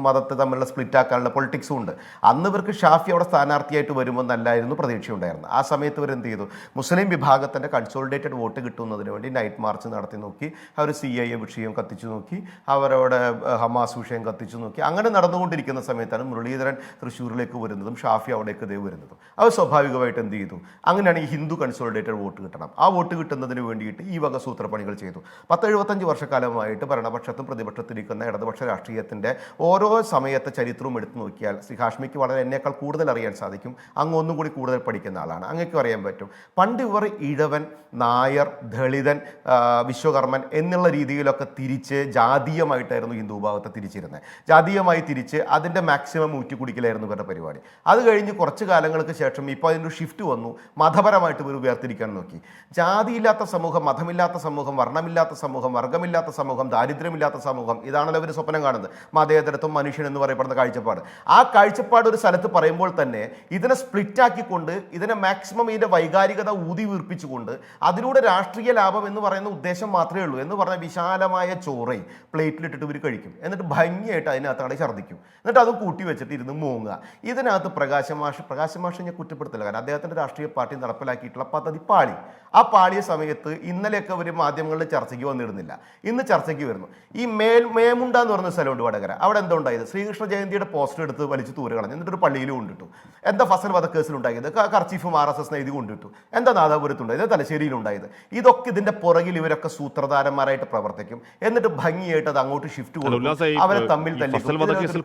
മതത്തെ തമ്മിലുള്ള സ്പ്ലിറ്റ് സ്പ്ലിറ്റ് ആക്കാനുള്ള പൊളിറ്റിക്സും ഉണ്ട്. അന്ന് ഇവർക്ക് ഷാഫി അവിടെ സ്ഥാനാർത്ഥിയായിട്ട് വരുമെന്നല്ലായിരുന്നു പ്രതീക്ഷയുണ്ടായിരുന്നത്. ആ സമയത്ത് ഇവർ എന്ത് ചെയ്തു, മുസ്ലിം വിഭാഗത്തിൻ്റെ കൺസോളിഡേറ്റഡ് വോട്ട് കിട്ടുന്നതിന് വേണ്ടി നൈറ്റ് മാർച്ച് നടത്തി നോക്കി, അവർ CIA വിഷയം കത്തിച്ചു നോക്കി, അവരവിടെ ഹമാസ് വിഷയം കത്തിച്ചു നോക്കി. അങ്ങനെ നടന്നുകൊണ്ടിരിക്കുന്ന സമയത്താണ് മുരളീധരൻ തൃശ്ശൂരിലേക്ക് വരുന്നതും ഷാഫി അവിടേക്ക് വരുന്നതും. അവർ സ്വാഭാവികമായിട്ട് എന്ത് ചെയ്തു, അങ്ങനെയാണ് ഈ ഹിന്ദു കൺസോളിഡേറ്റഡ് വോട്ട് കിട്ടണം. ആ വോട്ട് കിട്ടുന്നതിന് വേണ്ടിയിട്ട് ഈ വക സൂത്രപ്പണികൾ ചെയ്തു. 10-75 വർഷക്കാലമായിട്ട് ഭരണപക്ഷത്തും പ്രതിപക്ഷത്തിരിക്കുന്ന ഇടതുപക്ഷ രാഷ്ട്രീയത്തിൻ്റെ ഓരോ സമയത്തെ ചരിത്രവും എടുത്തു നോക്കിയാൽ ശ്രീ ഹാഷ്മിക്ക് വളരെ എന്നേക്കാൾ കൂടുതൽ അറിയാൻ സാധിക്കും. അങ്ങ് ഒന്നും കൂടി കൂടുതൽ പഠിക്കുന്ന ആളാണ്, അങ്ങേക്കും അറിയാൻ പറ്റും. പണ്ട് ഇവർ ഇഴവൻ, നായർ, ദളിതൻ, വിശ്വകർമ്മൻ എന്നുള്ള രീതിയിലൊക്കെ തിരിച്ച് ജാതീയമായിട്ടായിരുന്നു ഹിന്ദു വിഭാഗത്തെ തിരിച്ചിരുന്നത്. ജാതീയമായി തിരിച്ച് അതിൻ്റെ മാക്സിമം ഊറ്റിക്കുടിക്കലായിരുന്നു ഇവരുടെ പരിപാടി. അത് കഴിഞ്ഞ് കുറച്ച് കാലങ്ങൾക്ക് ശേഷം ഇപ്പോൾ അതിൻ്റെ ഷിഫ്റ്റ് വന്നു, മതപരമായിട്ട് ഇവർ വേർതിരിക്കാൻ നോക്കി. ജാതിയില്ലാത്ത സമൂഹം, മതമില്ലാത്ത സമൂഹം, വർണ്ണമില്ലാത്ത സമൂഹം, വർഗ്ഗമില്ലാത്ത സമൂഹം, ദാരിദ്ര്യമില്ലാത്ത സമൂഹം, ഇതാണല്ലോ അവർ സ്വപ്നം കാണുന്നത്. മതേതരത്വം, മനുഷ്യൻ എന്ന് പറയപ്പെടുന്ന കാഴ്ചപ്പാട്. ആ കാഴ്ചപ്പാട് ഒരു സ്ഥലത്ത് പറയുമ്പോൾ തന്നെ ഇതിനെ സ്പ്ലിറ്റ് ആക്കിക്കൊണ്ട്, ഇതിനെ മാക്സിമം ഇതിൻ്റെ വൈകാരികത ഊതി വീർപ്പിച്ചുകൊണ്ട് അതിലൂടെ രാഷ്ട്രീയ ലാഭം എന്ന് പറയുന്ന ഉദ്ദേശം മാത്രമേ ഉള്ളൂ എന്ന് പറഞ്ഞാൽ വിശാലമായ ചോറ് പ്ലേറ്റിലിട്ടിട്ട് ഇവർ കഴിക്കും. എന്നിട്ട് ഭംഗിയായിട്ട് അതിനകത്താണ് ഛർദ്ദിക്കും. എന്നിട്ട് അതും കൂട്ടി വെച്ചിട്ട് ഇരുന്ന് മൂങ്ങുക. ഇതിനകത്ത് പ്രകാശ് മാഷ് ഞാൻ കുറ്റപ്പെടുത്തില്ല, കാരണം അദ്ദേഹത്തിൻ്റെ രാഷ്ട്രീയ പാർട്ടി നടപ്പിലാക്കിയിട്ടുള്ള പദ്ധതി പാളി. ആ പാളിയ സമയത്ത് ഇന്നലെയൊക്കെ അവർ മാധ്യമങ്ങളിൽ ചർച്ചയ്ക്ക് വന്നിരുന്നില്ല, ഇന്ന് ചർച്ചയ്ക്ക് വരുന്നു. ഈ മേമുണ്ട എന്ന് പറഞ്ഞ സ്ഥലമുണ്ട് വടകര, അവിടെ എന്താ ഉണ്ടായത്, ശ്രീകൃഷ്ണ ജയന്തിയുടെ പോസ്റ്റർ എടുത്ത് വലിച്ചു തൂര് കളഞ്ഞു, എന്നിട്ടൊരു പള്ളിയിൽ കൊണ്ടിട്ടു. എന്താ ഫസൽ വധക്കേസിലുണ്ടായത്, കർച്ചീഫും RSS എഴുതി കൊണ്ടിട്ടു. എന്താ നാദാപുരത്തുണ്ടായത്, തലശ്ശേരിയിലുണ്ടായത്. ഇതൊക്കെ ഇതിന്റെ പുറകിൽ ഇവരൊക്കെ സൂത്രധാരന്മാരായിട്ട് പ്രവർത്തിക്കും. എന്നിട്ട് ഭംഗിയായിട്ട് അത് അങ്ങോട്ട് ഷിഫ്റ്റ് കൊടുക്കും, അവരെ തമ്മിൽ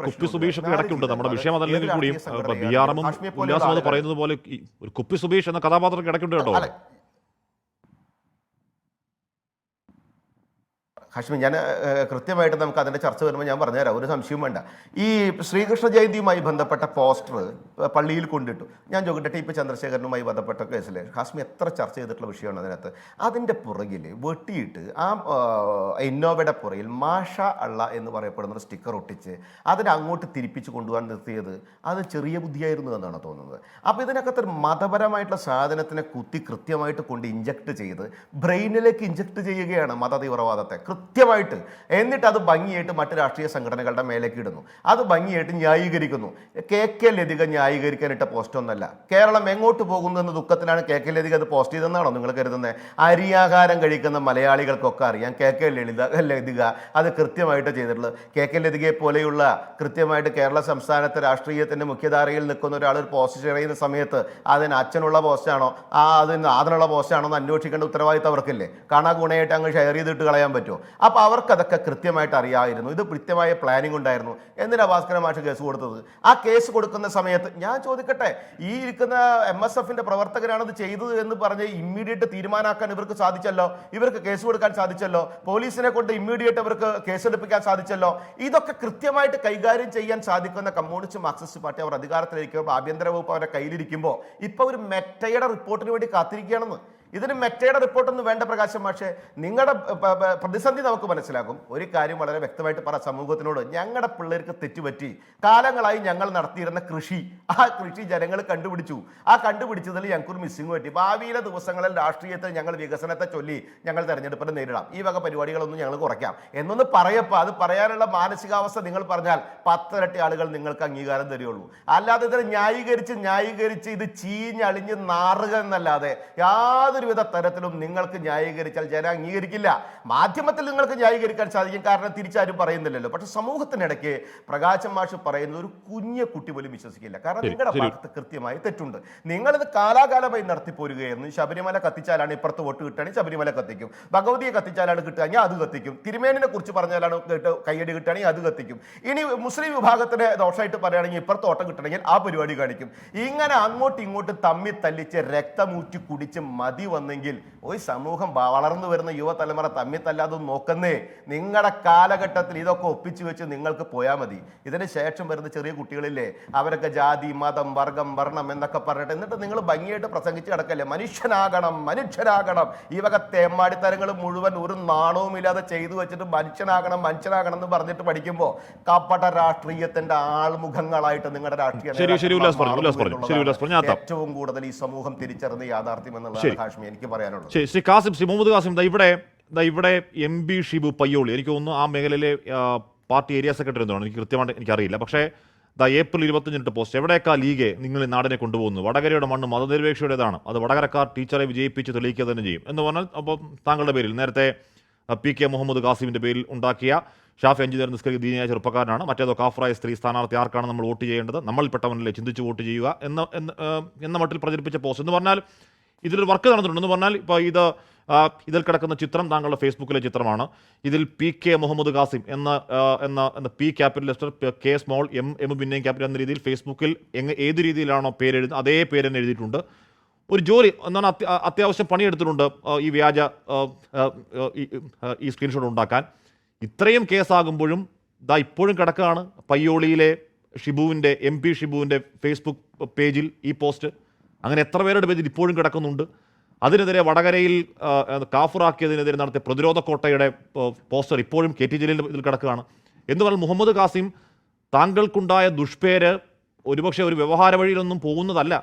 കുപ്പി സുബീഷ് ഒക്കെ ഇടയ്ക്കുണ്ട്. നമ്മുടെ വിഷയം അതല്ലെങ്കിൽ കൂടിയും ബിആർഎമ്മും ഉല്ലാസം പറയുന്നത് പോലെ ഒരു കുപ്പി സുബീഷ് എന്ന കഥാപാത്രം ഇടയ്ക്കുണ്ട് കേട്ടോ. ഹാഷ്മി, ഞാൻ കൃത്യമായിട്ട് നമുക്ക് അതിൻ്റെ ചർച്ച വരുമ്പോൾ ഞാൻ പറഞ്ഞുതരാം, ഒരു സംശയവും വേണ്ട. ഈ ശ്രീകൃഷ്ണ ജയന്തിയുമായി ബന്ധപ്പെട്ട പോസ്റ്റർ പള്ളിയിൽ കൊണ്ടിട്ടു. ഞാൻ ചോദിക്കട്ടെ, ടി.പി. ചന്ദ്രശേഖരനുമായി ബന്ധപ്പെട്ട കേസിൽ ഹാഷ്മി എത്ര ചർച്ച ചെയ്തിട്ടുള്ള വിഷയമാണ് അതിനകത്ത്. അതിൻ്റെ പുറകിൽ വെട്ടിയിട്ട് ആ ഇന്നോവയുടെ പുറകിൽ മാഷ അള്ള എന്ന് പറയപ്പെടുന്ന ഒരു സ്റ്റിക്കർ ഒട്ടിച്ച് അതിനെ അങ്ങോട്ട് തിരിപ്പിച്ച് കൊണ്ടുപോകാൻ നിർത്തിയത് അത് ചെറിയ ബുദ്ധിയായിരുന്നു എന്നാണ് തോന്നുന്നത്. അപ്പോൾ ഇതിനകത്ത് ഒരു മതപരമായിട്ടുള്ള സാധനത്തിനെ കുത്തി കൃത്യമായിട്ട് കൊണ്ട് ഇഞ്ചക്ട് ചെയ്ത് ബ്രെയിനിലേക്ക് ഇഞ്ചക്ട് ചെയ്യുകയാണ് മത തീവ്രവാദത്തെ കൃത്യമായിട്ട്. എന്നിട്ട് അത് ഭംഗിയായിട്ട് മറ്റ് രാഷ്ട്രീയ സംഘടനകളുടെ മേലേക്ക് ഇടുന്നു, അത് ഭംഗിയായിട്ട് ന്യായീകരിക്കുന്നു. KK ലതിക ന്യായീകരിക്കാനിട്ട പോസ്റ്റ് ഒന്നല്ല. കേരളം എങ്ങോട്ട് പോകുന്നു എന്ന ദുഃഖത്തിലാണ് KK ലതിക അത് പോസ്റ്റ് ചെയ്തെന്നാണോ നിങ്ങൾ കരുതുന്നത്? അരിയാഹാരം കഴിക്കുന്ന മലയാളികൾക്കൊക്കെ അറിയാം KK ലതിക അത് കൃത്യമായിട്ട് ചെയ്തിട്ടുള്ളത്. KK ലതികയെ പോലെയുള്ള കൃത്യമായിട്ട് കേരള സംസ്ഥാനത്തെ രാഷ്ട്രീയത്തിൻ്റെ മുഖ്യധാരയിൽ നിൽക്കുന്ന ഒരാൾ ഒരു പോസ്റ്റ് ഷെയർ ചെയ്യുന്ന സമയത്ത് അതിന് അച്ഛനുള്ള പോസ്റ്റാണോ അതിന് അതിനുള്ള പോസ്റ്റാണോ എന്ന് അന്വേഷിക്കേണ്ട ഉത്തരവാദിത്തം അവർക്കില്ലേ? കാണാ ഗുണയായിട്ട് അങ്ങ് ഷെയർ ചെയ്തിട്ട് കളയാൻ പറ്റുമോ? അപ്പോൾ അവർക്കതൊക്കെ കൃത്യമായിട്ട് അറിയാമായിരുന്നു. ഇത് കൃത്യമായ പ്ലാനിങ് ഉണ്ടായിരുന്നു. എന്തിനാ ഭാസ്കര മാഷ് കേസ് കൊടുത്തത്? ആ കേസ് കൊടുക്കുന്ന സമയത്ത് ഞാൻ ചോദിക്കട്ടെ, ഈ ഇരിക്കുന്ന MSFന്റെ പ്രവർത്തകരാണത് ചെയ്തത് എന്ന് പറഞ്ഞ് ഇമ്മീഡിയറ്റ് തീരുമാനമാക്കാൻ ഇവർക്ക് സാധിച്ചല്ലോ, ഇവർക്ക് കേസ് കൊടുക്കാൻ സാധിച്ചല്ലോ, പോലീസിനെ കൊണ്ട് ഇമ്മീഡിയറ്റ് അവർക്ക് കേസെടുപ്പിക്കാൻ സാധിച്ചല്ലോ. ഇതൊക്കെ കൃത്യമായിട്ട് കൈകാര്യം ചെയ്യാൻ സാധിക്കുന്ന കമ്മ്യൂണിസ്റ്റ് മാർക്സിസ്റ്റ് പാർട്ടി അവർ അധികാരത്തിലിരിക്കുമ്പോൾ, ആഭ്യന്തര വകുപ്പ് അവരുടെ കയ്യിലിരിക്കുമ്പോൾ ഇപ്പോൾ ഒരു മെറ്റയുടെ റിപ്പോർട്ടിന് വേണ്ടി കാത്തിരിക്കുകയാണെന്ന്. ഇതിന് മെറ്റയുടെ റിപ്പോർട്ടൊന്നും വേണ്ട പ്രകാശം മാഷെ. നിങ്ങളുടെ പ്രതിസന്ധി നമുക്ക് മനസ്സിലാകും. ഒരു കാര്യം വളരെ വ്യക്തമായിട്ട് പറ സമൂഹത്തിനോട്, ഞങ്ങളുടെ പിള്ളേർക്ക് തെറ്റുപറ്റി. കാലങ്ങളായി ഞങ്ങൾ നടത്തിയിരുന്ന കൃഷി, ആ കൃഷി ജനങ്ങൾ കണ്ടുപിടിച്ചു. ആ കണ്ടുപിടിച്ചതിൽ ഞങ്ങൾക്കൊരു മിസ്സിങ് പറ്റി. ഭാവിയിലെ ദിവസങ്ങളിൽ രാഷ്ട്രീയത്തിൽ ഞങ്ങൾ വികസനത്തെ ചൊല്ലി ഞങ്ങൾ തെരഞ്ഞെടുപ്പിനെ നേരിടാം, ഈ വക പരിപാടികളൊന്നും ഞങ്ങൾ കുറയ്ക്കാം എന്നൊന്ന് പറയപ്പോൾ അത് പറയാനുള്ള മാനസികാവസ്ഥ നിങ്ങൾ പറഞ്ഞാൽ 10 ഇരട്ടി ആളുകൾ നിങ്ങൾക്ക് അംഗീകാരം തരുള്ളൂ. അല്ലാതെ ഇതിനെ ന്യായീകരിച്ച് ഇത് ചീഞ്ഞളിഞ്ഞ് നാറുക എന്നല്ലാതെ യാതൊരു വിധ തരത്തിലും നിങ്ങൾക്ക് ന്യായീകരിച്ചാൽ ജനം അംഗീകരിക്കില്ല. മാധ്യമത്തിൽ നിങ്ങൾക്ക് ന്യായീകരിക്കാൻ സാധിക്കും, കാരണം തിരിച്ചാരും പറയുന്നില്ലല്ലോ. പക്ഷെ സമൂഹത്തിനിടയ്ക്ക് പ്രകാശം മാഷ് പറയുന്നത് ഒരു കുഞ്ഞു കുട്ടി പോലും വിശ്വസിക്കില്ല. കാരണം നിങ്ങളുടെ ഭാഗത്ത് കൃത്യമായി തെറ്റുണ്ട്. നിങ്ങളിത് കാലാകാലമായി നടത്തിപ്പോരുകയായിരുന്നു. ശബരിമല കത്തിച്ചാലാണ് ഇപ്പുറത്ത് വോട്ട് കിട്ടുകയാണെങ്കിൽ ശബരിമല കത്തിക്കും, ഭഗവതിയെ കത്തിച്ചാലാണ് കിട്ടുകയാണെങ്കിൽ അത് കത്തിക്കും, തിരുമേനിനെ കുറിച്ച് പറഞ്ഞാലാണ് കയ്യടി കിട്ടുകയാണെങ്കിൽ അത് കത്തിക്കും. ഇനി മുസ്ലിം വിഭാഗത്തിന് ദോഷമായിട്ട് പറയുകയാണെങ്കിൽ ഇപ്പുറത്ത് ഓട്ടം കിട്ടണമെങ്കിൽ ആ പരിപാടി കാണിക്കും. ഇങ്ങനെ അങ്ങോട്ടും ഇങ്ങോട്ടും തമ്മിൽ തല്ലിച്ച് രക്തമൂറ്റി കുടിച്ച് മതി വന്നെങ്കിൽ ഒരു സമൂഹം വളർന്നു വരുന്ന യുവതലമുറ തമ്മിൽ തല്ലാതെ നോക്കുന്നേ. നിങ്ങളുടെ കാലഘട്ടത്തിൽ ഇതൊക്കെ ഒപ്പിച്ചു വെച്ച് നിങ്ങൾക്ക് പോയാൽ മതി. ഇതിന് ശേഷം വരുന്ന ചെറിയ കുട്ടികളില്ലേ, അവരൊക്കെ ജാതി, മതം, വർഗം, വർണ്ണം എന്നൊക്കെ പറഞ്ഞിട്ട് എന്നിട്ട് നിങ്ങൾ ഭംഗിയായിട്ട് പ്രസംഗിച്ച് കിടക്കല്ലേ, മനുഷ്യനാകണം. ഈ വക തേമ്മാടിത്തരങ്ങൾ മുഴുവൻ ഒരു നാണവുമില്ലാതെ ചെയ്തു വെച്ചിട്ട് മനുഷ്യനാകണം എന്ന് പറഞ്ഞിട്ട് പഠിക്കുമ്പോൾ കപട രാഷ്ട്രീയത്തിന്റെ ആൾമുഖങ്ങളായിട്ട് നിങ്ങളുടെ രാഷ്ട്രീയ ഏറ്റവും കൂടുതൽ ഈ സമൂഹം തിരിച്ചറിഞ്ഞ യാഥാർത്ഥ്യം എന്നുള്ളതാണ് ഹാഷ്മി എനിക്ക് പറയാനുള്ളത്. ശ്രീ മുഹമ്മദ് കാസിം, ഇവിടെ MB ഷിബു പയ്യോളി, എനിക്ക് തോന്നുന്നു ആ മേഖലയിലെ പാർട്ടി ഏരിയ സെക്രട്ടറി എന്താണ് എനിക്ക് കൃത്യമായിട്ട് എനിക്കറിയില്ല. പക്ഷേ ഏപ്രിൽ 25 പോസ്റ്റ്. എവിടേക്കാ ലീഗെ നിങ്ങൾ ഈ നാടിനെ കൊണ്ടുപോകുന്നു? വടകരയുടെ മണ്ണ് മതനിരപേക്ഷയുടേതാണ്, അത് വടകരക്കാർ ടീച്ചറെ വിജയിപ്പിച്ച് തെളിയിക്കുക തന്നെ ചെയ്യും എന്ന് പറഞ്ഞാൽ, അപ്പോൾ താങ്കളുടെ പേരിൽ നേരത്തെ PK മുഹമ്മദ് ഖാസിമിൻ്റെ പേരിൽ ഉണ്ടാക്കിയ ഷാഫി അഞ്ചുതരം നിസ്കരിക്കുന്ന ദീനിയായ ചെറുപ്പക്കാരനാണ്, മറ്റേതോ കാഫറായ സ്ത്രീ സ്ഥാനാർത്ഥി ആർക്കാണ് നമ്മൾ വോട്ട് ചെയ്യേണ്ടത്, നമ്മൾപ്പെട്ടവനല്ലേ ചിന്തിച്ച് വോട്ട് ചെയ്യുക എന്ന മട്ടിൽ പ്രചരിപ്പിച്ച പോസ്റ്റ് എന്ന് പറഞ്ഞാൽ ഇതിലൊരു വർക്ക് നടന്നിട്ടുണ്ടെന്ന് പറഞ്ഞാൽ, ഇപ്പോൾ ഇതിൽ കിടക്കുന്ന ചിത്രം താങ്കളുടെ ഫേസ്ബുക്കിലെ ചിത്രമാണ്. ഇതിൽ PK മുഹമ്മദ് ഖാസിം എന്ന P capital letter K small M പിന്നെയും ക്യാപിറ്റൽ എന്ന രീതിയിൽ ഫേസ്ബുക്കിൽ ഏത് രീതിയിലാണോ പേര് എഴുതുന്നത് അതേ പേര് തന്നെ എഴുതിയിട്ടുണ്ട്. ഒരു ജോലി എന്നാണ്, അത്യാവശ്യം പണിയെടുത്തിട്ടുണ്ട് ഈ വ്യാജ ഈ സ്ക്രീൻഷോട്ട് ഉണ്ടാക്കാൻ. ഇത്രയും കേസാകുമ്പോഴും ഇപ്പോഴും കിടക്കുകയാണ് പയ്യോളിയിലെ ഷിബുവിൻ്റെ MP ഷിബുവിൻ്റെ ഫേസ്ബുക്ക് പേജിൽ ഈ പോസ്റ്റ്. അങ്ങനെ എത്ര പേരുടെ പേജിൽ ഇപ്പോഴും കിടക്കുന്നുണ്ട്. അതിനെതിരെ വടകരയിൽ കാഫറാക്കിയതിനെതിരെ നടത്തിയ പ്രതിരോധ കോട്ടയുടെ പോസ്റ്റർ ഇപ്പോഴും KT ജലീലിൻ്റെ ഇതിൽ കിടക്കുകയാണ്. എന്ന് പറഞ്ഞാൽ മുഹമ്മദ് ഖാസിം, താങ്കൾക്കുണ്ടായ ദുഷ്പേര് ഒരുപക്ഷെ ഒരു വ്യവഹാര വഴിയിലൊന്നും പോകുന്നതല്ല.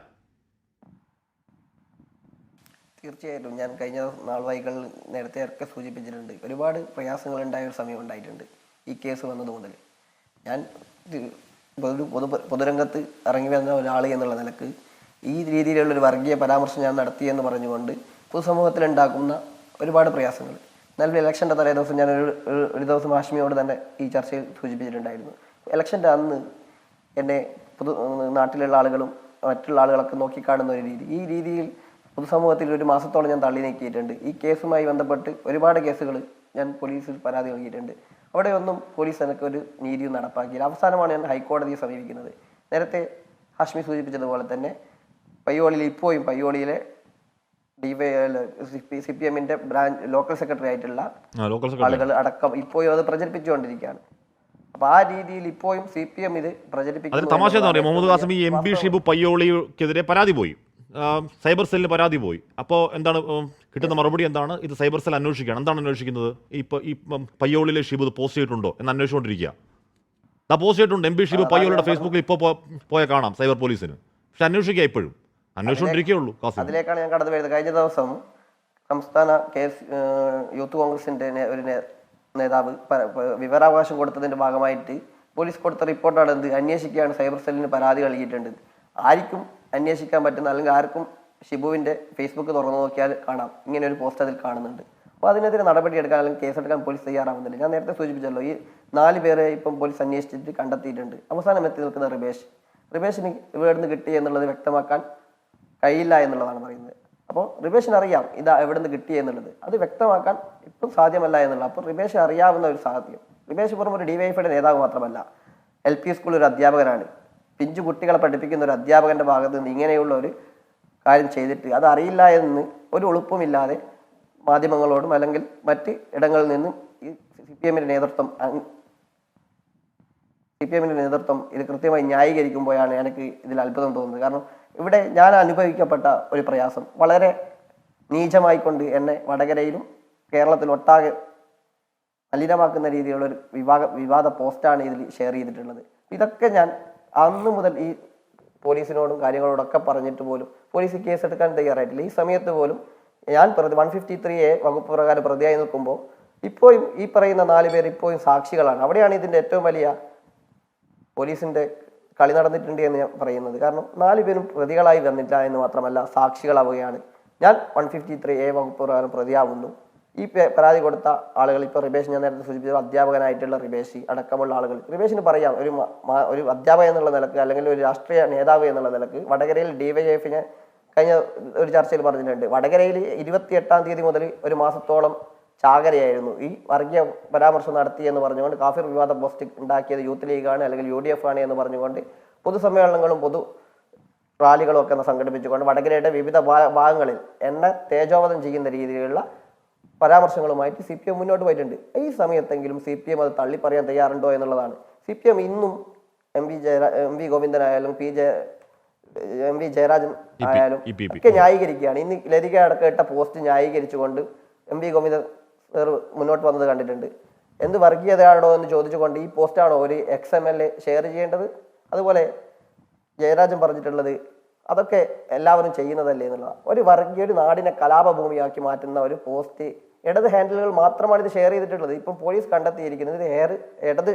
തീർച്ചയായിട്ടും ഞാൻ കഴിഞ്ഞ നാൾവഴികൾ നേരത്തെ ഒക്കെ സൂചിപ്പിച്ചിട്ടുണ്ട്. ഒരുപാട് പ്രയാസങ്ങൾ ഉണ്ടായ ഒരു സമയം ഉണ്ടായിട്ടുണ്ട് ഈ കേസ് വന്നത് മുതൽ. ഞാൻ പൊതുരംഗത്ത് ഇറങ്ങി വരുന്ന ഒരാൾ എന്നുള്ള നിലക്ക് ഈ രീതിയിലുള്ളൊരു വർഗീയ പരാമർശം ഞാൻ നടത്തിയെന്ന് പറഞ്ഞുകൊണ്ട് പൊതുസമൂഹത്തിലുണ്ടാക്കുന്ന ഒരുപാട് പ്രയാസങ്ങൾ. എന്നാൽ ഇലക്ഷൻ്റെ തലേ ദിവസം ഞാൻ ഒരു ദിവസം ഹാഷ്മിയോട് തന്നെ ഈ ചർച്ചയിൽ സൂചിപ്പിച്ചിട്ടുണ്ടായിരുന്നു. ഇലക്ഷൻ്റെ അന്ന് എന്നെ നാട്ടിലുള്ള ആളുകളും മറ്റുള്ള ആളുകളൊക്കെ നോക്കിക്കാണുന്ന ഒരു രീതി, ഈ രീതിയിൽ പൊതുസമൂഹത്തിൽ ഒരു മാസത്തോളം ഞാൻ തള്ളി നീക്കിയിട്ടുണ്ട്. ഈ കേസുമായി ബന്ധപ്പെട്ട് ഒരുപാട് കേസുകൾ ഞാൻ പോലീസിൽ പരാതി നൽകിയിട്ടുണ്ട്. അവിടെയൊന്നും പോലീസ് എനിക്ക് ഒരു നീതിയും നടപ്പാക്കിയില്ല. അവസാനമാണ് ഞാൻ ഹൈക്കോടതിയെ സമീപിക്കുന്നത്. നേരത്തെ ഹാഷ്മി സൂചിപ്പിച്ചതുപോലെ തന്നെ പയ്യോളിയിലെ CPM-ന്റെ ബ്രാഞ്ച് ലോക്കൽ സെക്രട്ടറി ആയിട്ടുള്ള ആളുകൾ അടക്കം ഇപ്പോഴും അത് പ്രചരിപ്പിച്ചുകൊണ്ടിരിക്കുകയാണ്. അപ്പൊ ആ രീതിയിൽ ഇപ്പോഴും CPM ഇത് പ്രചരിപ്പിക്കുന്നു. തമാശ എന്താ പറയുക, മുഹമ്മദ് ഖാസിം ഈ MP ഷിബു പയ്യോളിക്കെതിരെ പരാതി പോയി, സൈബർ സെല്ലിന് പരാതി പോയി. അപ്പോൾ എന്താണ് കിട്ടുന്ന മറുപടി? എന്താണ്? ഇത് സൈബർ സെൽ അന്വേഷിക്കുകയാണ്. എന്താണ് അന്വേഷിക്കുന്നത്? ഈ പയ്യോളിലെ ഷിബു ഇത് പോസ്റ്റ് ചെയ്തിട്ടുണ്ടോ എന്ന് അന്വേഷിച്ചുകൊണ്ടിരിക്കുക. പോസ്റ്റ് ചെയ്തിട്ടുണ്ട് MP ഷിബു പയ്യോളിയുടെ ഫേസ്ബുക്കിൽ ഇപ്പോൾ പോയാൽ കാണാം സൈബർ പോലീസിന്. പക്ഷെ അന്വേഷിക്കുക, ഇപ്പോഴും അന്വേഷിച്ചുകൊണ്ടിരിക്കുകയുള്ളൂ. അതിലേക്കാണ് ഞാൻ കടന്നു വരുന്നത്. കഴിഞ്ഞ ദിവസം സംസ്ഥാന യൂത്ത് കോൺഗ്രസിന്റെ ഒരു നേതാവ് വിവരാവകാശം കൊടുത്തതിന്റെ ഭാഗമായിട്ട് പോലീസ് കൊടുത്ത റിപ്പോർട്ടാണ് എന്ത് അന്വേഷിക്കുകയാണ്, സൈബർ സെല്ലിന് പരാതി നൽകിയിട്ടുണ്ട്. ആർക്കും അന്വേഷിക്കാൻ പറ്റുന്ന, അല്ലെങ്കിൽ ആർക്കും ഷിബുവിന്റെ ഫേസ്ബുക്ക് തുറന്നു നോക്കിയാൽ കാണാം ഇങ്ങനെ ഒരു പോസ്റ്റ് അതിൽ കാണുന്നുണ്ട്. അപ്പോൾ അതിനെതിരെ നടപടിയെടുക്കാൻ അല്ലെങ്കിൽ കേസെടുക്കാൻ പോലീസ് തയ്യാറാവുന്നില്ല. ഞാൻ നേരത്തെ സൂചിപ്പിച്ചല്ലോ, ഈ 4 പേരെ ഇപ്പം പോലീസ് അന്വേഷിച്ചിട്ട് കണ്ടെത്തിയിട്ടുണ്ട്. അവസാനം എത്തി നിൽക്കുന്ന റിബേഷിന് ഇവിടുന്ന് കിട്ടി എന്നുള്ളത് വ്യക്തമാക്കാൻ കഴിയില്ല എന്നുള്ളതാണ് പറയുന്നത്. അപ്പോൾ റിബേഷിന് അറിയാം ഇത് എവിടുന്ന് കിട്ടി എന്നുള്ളത്, അത് വ്യക്തമാക്കാൻ ഇപ്പം സാധ്യമല്ല എന്നുള്ളത്. അപ്പോൾ റിബേഷ് അറിയാവുന്ന ഒരു സാധ്യം. റിബേഷ് പുറം ഒരു DYFIയുടെ നേതാവ് മാത്രമല്ല, LP സ്കൂളിൽ ഒരു അധ്യാപകനാണ്. പിഞ്ചു കുട്ടികളെ പഠിപ്പിക്കുന്ന ഒരു അധ്യാപകന്റെ ഭാഗത്ത് നിന്ന് ഇങ്ങനെയുള്ള ഒരു കാര്യം ചെയ്തിട്ട് അത് അറിയില്ല എന്ന് ഒരു എളുപ്പമില്ലാതെ മാധ്യമങ്ങളോടും അല്ലെങ്കിൽ മറ്റ് ഇടങ്ങളിൽ നിന്നും ഈ CPM-ന്റെ നേതൃത്വം ഇത് കൃത്യമായി ന്യായീകരിക്കുമ്പോഴാണ് എനിക്ക് ഇതിൽ അത്ഭുതം തോന്നുന്നത്. കാരണം ഇവിടെ ഞാൻ അനുഭവിക്കപ്പെട്ട ഒരു പ്രയാസം വളരെ നീചമായിക്കൊണ്ട് എന്നെ വടകരയിലും കേരളത്തിലൊട്ടാകെ മലിനമാക്കുന്ന രീതിയിലുള്ള ഒരു വിവാദ പോസ്റ്റാണ് ഇതിൽ ഷെയർ ചെയ്തിട്ടുള്ളത്. ഇതൊക്കെ ഞാൻ അന്ന് മുതൽ ഈ പോലീസിനോടും കാര്യങ്ങളോടൊക്കെ പറഞ്ഞിട്ട് പോലും പോലീസ് കേസെടുക്കാൻ തയ്യാറായിട്ടില്ല. ഈ സമയത്ത് പോലും ഞാൻ 153A വകുപ്പ് പ്രകാരം പ്രതിയായി നിൽക്കുമ്പോൾ ഇപ്പോഴും ഈ പറയുന്ന 4 പേർ ഇപ്പോഴും സാക്ഷികളാണ്. അവിടെയാണ് ഇതിൻ്റെ ഏറ്റവും വലിയ പോലീസിൻ്റെ കളി നടന്നിട്ടുണ്ട് എന്ന് ഞാൻ പറയുന്നത്. കാരണം 4 പേരും പ്രതികളായി വന്നില്ല എന്ന് മാത്രമല്ല സാക്ഷികളാവുകയാണ്. ഞാൻ 153A വകുപ്പ് പ്രകാരം പ്രതിയാവുന്നു. ഈ പരാതി കൊടുത്ത ആളുകൾ ഇപ്പോൾ റിബേഷ്, ഞാൻ നേരത്തെ സൂചിപ്പിച്ച അധ്യാപകനായിട്ടുള്ള റിബേഷ് അടക്കമുള്ള ആളുകൾ, റിബേഷിന് പറയാം ഒരു അധ്യാപകൻ എന്നുള്ള നിലക്ക് അല്ലെങ്കിൽ ഒരു രാഷ്ട്രീയ നേതാവ് എന്നുള്ള നിലക്ക് വടകരയിൽ DYFIനെ കഴിഞ്ഞ ഒരു ചർച്ചയിൽ പറഞ്ഞിട്ടുണ്ട്. വടകരയിൽ 28-ാം തീയതി മുതൽ ഒരു മാസത്തോളം ചാകരയായിരുന്നു. ഈ വർഗീയ പരാമർശം നടത്തി എന്ന് പറഞ്ഞുകൊണ്ട് കാഫിർ വിവാദ പോസ്റ്റ് ഉണ്ടാക്കിയത് യൂത്ത് ലീഗാണ് അല്ലെങ്കിൽ UDF ആണ് എന്ന് പറഞ്ഞുകൊണ്ട് പൊതുസമ്മേളനങ്ങളും പൊതു റാലികളും ഒക്കെ സംഘടിപ്പിച്ചുകൊണ്ട് വടകരയുടെ വിവിധ ഭാഗങ്ങളിൽ എന്നെ തേജോവധം ചെയ്യുന്ന രീതിയിലുള്ള പരാമർശങ്ങളുമായിട്ട് CPM മുന്നോട്ട് പോയിട്ടുണ്ട്. ഈ സമയത്തെങ്കിലും CPM അത് തള്ളിപ്പറയാൻ തയ്യാറുണ്ടോ എന്നുള്ളതാണ്. CPM ഇന്നും MV ഗോവിന്ദനായാലും MV ജയരാജൻ ആയാലും ഒക്കെ ന്യായീകരിക്കുകയാണ്. ഇന്ന് ലതിക അടക്കം ഇട്ട പോസ്റ്റ് ന്യായീകരിച്ചുകൊണ്ട് MV ഗോവിന്ദൻ മുന്നോട്ട് വന്നത് കണ്ടിട്ടുണ്ട്. എന്ത് വർഗീയതയാണോ എന്ന് ചോദിച്ചുകൊണ്ട് ഈ പോസ്റ്റാണോ ഒരു XMLA ഷെയർ ചെയ്യേണ്ടത്? അതുപോലെ ജയരാജൻ പറഞ്ഞിട്ടുള്ളത് അതൊക്കെ എല്ലാവരും ചെയ്യുന്നതല്ലേ എന്നുള്ള ഒരു നാടിനെ കലാപഭൂമിയാക്കി മാറ്റുന്ന ഒരു പോസ്റ്റ് ഇടത് ഹാൻഡിലുകൾ മാത്രമാണ് ഇത് ഷെയർ ചെയ്തിട്ടുള്ളത്. ഇപ്പം പോലീസ് കണ്ടെത്തിയിരിക്കുന്നത് ഇത് ഇടത്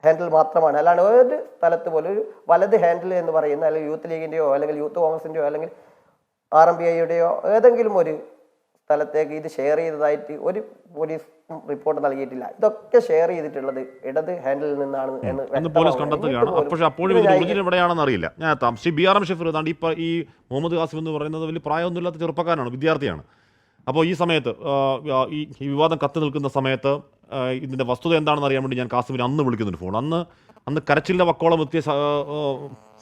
ഹാൻഡിൽ മാത്രമാണ്. അല്ലാണ്ട് ഒരു സ്ഥലത്ത് പോലും ഒരു വലത് ഹാൻഡിൽ എന്ന് പറയുന്ന അല്ലെങ്കിൽ യൂത്ത് ലീഗിൻ്റെയോ അല്ലെങ്കിൽ യൂത്ത് കോൺഗ്രസിൻ്റെയോ അല്ലെങ്കിൽ RMPIയുടെയോ ഏതെങ്കിലും ഒരു സ്ഥലത്തേക്ക് ഇത് ഷെയർ ചെയ്തതായിട്ട് ഒരു പോലീസ് റിപ്പോർട്ട് നൽകിയിട്ടില്ല. ഇതൊക്കെ ഷെയർ ചെയ്തിട്ടുള്ളത് ഇടത് ഹാൻഡിലിൽ നിന്നാണ് എന്ന് പോലീസ് കണ്ടെത്തുകയാണ്. പക്ഷേ അപ്പോഴും ഒറിജിൻ എവിടെയാണെന്ന് അറിയില്ല. ഞാൻ എത്താം. ശ്രീ BRM ഷെഫീർ ഏതാണ്ട് ഈ മുഹമ്മദ് ഖാസിം എന്ന് പറയുന്നത് വലിയ പ്രായമൊന്നുമില്ലാത്ത ചെറുപ്പക്കാരനാണ്, വിദ്യാർത്ഥിയാണ്. അപ്പോൾ ഈ സമയത്ത് ഈ വിവാദം കത്തി നിൽക്കുന്ന സമയത്ത് ഇതിൻ്റെ വസ്തുത എന്താണെന്ന് അറിയാൻ വേണ്ടി ഞാൻ കാസിമിനെ അന്ന് വിളിക്കുന്നുണ്ട് ഫോൺ. അന്ന് കരച്ചിലിൻ്റെ വക്കോളം എത്തിയ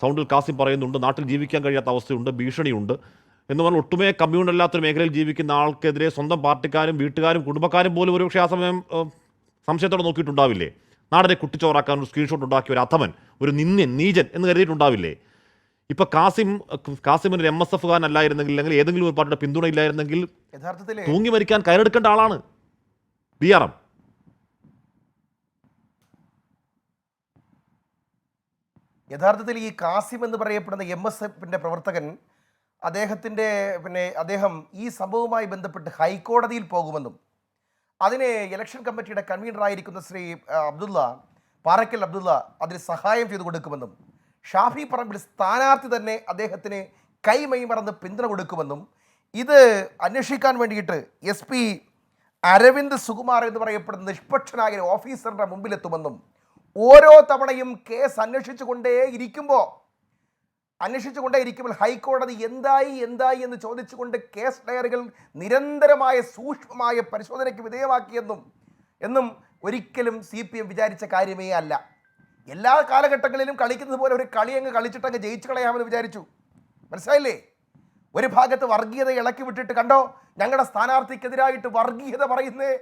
സൗണ്ടിൽ കാസിം പറയുന്നുണ്ട്, നാട്ടിൽ ജീവിക്കാൻ കഴിയാത്ത അവസ്ഥയുണ്ട്, ഭീഷണിയുണ്ട് എന്ന് പറഞ്ഞാൽ ഒട്ടുമേ കമ്മ്യൂണല്ലാത്തൊരു മേഖലയിൽ ജീവിക്കുന്ന ആൾക്കെതിരെ സ്വന്തം പാർട്ടിക്കാരും വീട്ടുകാരും കുടുംബക്കാരും പോലും ഒരുപക്ഷെ ആ സമയം സംശയത്തോടെ നോക്കിയിട്ടുണ്ടാവില്ലേ? നാടിനെ കുട്ടിച്ചോറാക്കാൻ ഒരു സ്ക്രീൻഷോട്ട് ഉണ്ടാക്കിയ ഒരു അധമൻ, ഒരു നിന്ദ്യൻ, നീചൻ എന്ന് കരുതിയിട്ടുണ്ടാവില്ലേ? ഇപ്പൊ കാസിമിന് MSF കാരനല്ലായിരുന്നെങ്കിൽ അല്ലെങ്കിൽ ഏതെങ്കിലും ഒരു പാർട്ടിയുടെ പിന്തുണ ഇല്ലായിരുന്നെങ്കിൽ യഥാർത്ഥത്തിൽ തൂങ്ങി മരിക്കാൻ കയറെടുക്കേണ്ട ആളാണ് BRM. യഥാർത്ഥത്തിൽ ഈ കാസിം എന്ന് പറയപ്പെടുന്ന MSFന്റെ പ്രവർത്തകൻ അദ്ദേഹം ഈ സംഭവവുമായി ബന്ധപ്പെട്ട് ഹൈക്കോടതിയിൽ പോകുമെന്നും അതിന് ഇലക്ഷൻ കമ്മിറ്റിയുടെ കൺവീനറായിരിക്കുന്ന ശ്രീ പാറക്കൽ അബ്ദുള്ള അതിന് സഹായം ചെയ്തു കൊടുക്കുമെന്നും ഷാഫി പറമ്പിൽ സ്ഥാനാർത്ഥി തന്നെ അദ്ദേഹത്തിന് കൈമൈ മറന്ന് പിന്തുണ കൊടുക്കുമെന്നും ഇത് അന്വേഷിക്കാൻ വേണ്ടിയിട്ട് SP അരവിന്ദ് സുകുമാർ എന്ന് പറയപ്പെടുന്ന നിഷ്പക്ഷനായ ഒരു ഓഫീസറുടെ മുമ്പിലെത്തുമെന്നും ഓരോ തവണയും കേസ് അന്വേഷിച്ചുകൊണ്ടേയിരിക്കുമ്പോൾ ഹൈക്കോടതി എന്തായി എന്ന് ചോദിച്ചുകൊണ്ട് കേസ് ഡയറികൾ നിരന്തരമായ സൂക്ഷ്മമായ പരിശോധനയ്ക്ക് വിധേയമാക്കിയെന്നും ഒരിക്കലും CPM വിചാരിച്ച കാര്യമേ അല്ല. എല്ലാ കാലഘട്ടങ്ങളിലും കളിക്കുന്നത് പോലെ ഒരു കളി അങ്ങ് കളിച്ചിട്ടങ്ങ് ജയിച്ചു കളയാമെന്ന് വിചാരിച്ചു. മനസ്സിലായില്ലേ? ഒരു ഭാഗത്ത് വർഗീയത ഇളക്കി വിട്ടിട്ട് കണ്ടോ ഞങ്ങളുടെ സ്ഥാനാർത്ഥിക്കെതിരായിട്ട് വർഗീയത പറയുന്നേ,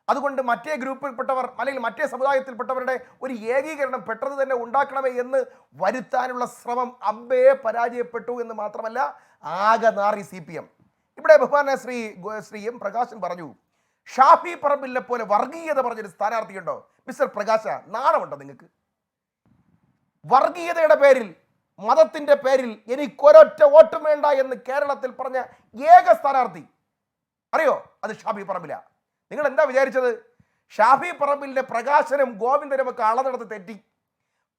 അതുകൊണ്ട് മറ്റേ ഗ്രൂപ്പിൽപ്പെട്ടവർ അല്ലെങ്കിൽ മറ്റേ സമുദായത്തിൽപ്പെട്ടവരുടെ ഒരു ഏകീകരണം പെട്ടെന്ന് തന്നെ ഉണ്ടാക്കണമേ എന്ന് വരുത്താനുള്ള ശ്രമം പരാജയപ്പെട്ടു എന്ന് മാത്രമല്ല ആകെ നാറി CPM. ഇവിടെ ബഹുമാന ശ്രീ M പ്രകാശൻ പറഞ്ഞു, ഷാഫി പറമ്പിലിനെ പോലെ വർഗീയത പറഞ്ഞൊരു സ്ഥാനാർത്ഥിയുണ്ടോ? മിസ്റ്റർ പ്രകാശ, നാണമുണ്ടോ നിങ്ങൾക്ക്? വർഗീയതയുടെ പേരിൽ, മതത്തിന്റെ പേരിൽ എനിക്കൊരൊറ്റ വോട്ടും വേണ്ട എന്ന് കേരളത്തിൽ പറഞ്ഞ ഏക സ്ഥാനാർത്ഥി അറിയോ? അത് ഷാഫി പറമ്പില. നിങ്ങൾ എന്താ വിചാരിച്ചത്? ഷാഫി പറമ്പിലിന്റെ പ്രകാശനും ഗോവിന്ദനും ഒക്കെ അളന്നെടുത്ത് തെറ്റി.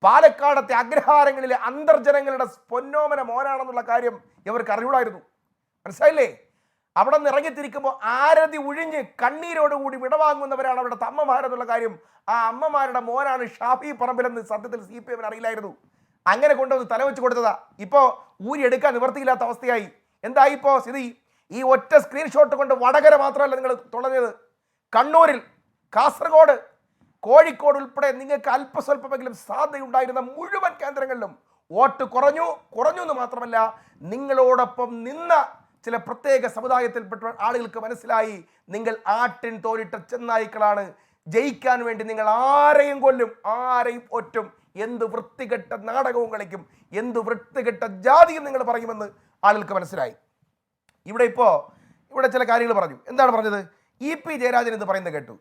പാലക്കാടത്തെ അഗ്രഹാരങ്ങളിലെ അന്തർജനങ്ങളുടെ പൊന്നോമന മോനാണെന്നുള്ള കാര്യം ഇവർക്ക് അറിയൂടായിരുന്നു. മനസ്സിലായില്ലേ? അവിടെ നിന്ന് ഇറങ്ങിത്തിരിക്കുമ്പോൾ ആരതി ഒഴിഞ്ഞ് കണ്ണീരോടുകൂടി വിടവാങ്ങുന്നവരാണ് അവിടുത്തെ അമ്മമാരെന്നുള്ള കാര്യം. ആ അമ്മമാരുടെ മോനാണ് ഷാഫി പറമ്പിലെന്ന് സത്യത്തിൽ CPM അറിയില്ലായിരുന്നു. അങ്ങനെ കൊണ്ടുവന്ന് തലവെച്ച് കൊടുത്തതാ. ഇപ്പോൾ ഊരിയെടുക്കാൻ നിവർത്തിയില്ലാത്ത അവസ്ഥയായി. എന്തായി ഇപ്പോൾ സ്ഥിതി? ഈ ഒറ്റ സ്ക്രീൻഷോട്ട് കൊണ്ട് വടകര മാത്രമല്ല നിങ്ങൾ തുളഞ്ഞത്, കണ്ണൂരിൽ, കാസർഗോഡ്, കോഴിക്കോട് ഉൾപ്പെടെ നിങ്ങൾക്ക് അല്പസ്വല്പമെങ്കിലും സാധ്യതയുണ്ടായിരുന്ന മുഴുവൻ കേന്ദ്രങ്ങളിലും വോട്ട് കുറഞ്ഞു എന്ന് മാത്രമല്ല, നിങ്ങളോടൊപ്പം നിന്ന ചില പ്രത്യേക സമുദായത്തിൽപ്പെട്ട ആളുകൾക്ക് മനസ്സിലായി നിങ്ങൾ ആട്ടിൻ തോലിട്ട ചെന്നായ്ക്കളാണ്. ജയിക്കാൻ വേണ്ടി നിങ്ങൾ ആരെയും കൊല്ലും, ആരെയും ഒറ്റും, എന്ത് വൃത്തികെട്ട നാടകവും കളിക്കും, എന്ത് വൃത്തികെട്ട ജാതിയും നിങ്ങൾ പറയുമെന്ന് ആളുകൾക്ക് മനസ്സിലായി. ഇവിടെ ചില കാര്യങ്ങൾ പറഞ്ഞു. എന്താണ് പറഞ്ഞത്? EP ജയരാജൻ എന്ന് പറയുന്നത് കേട്ടു.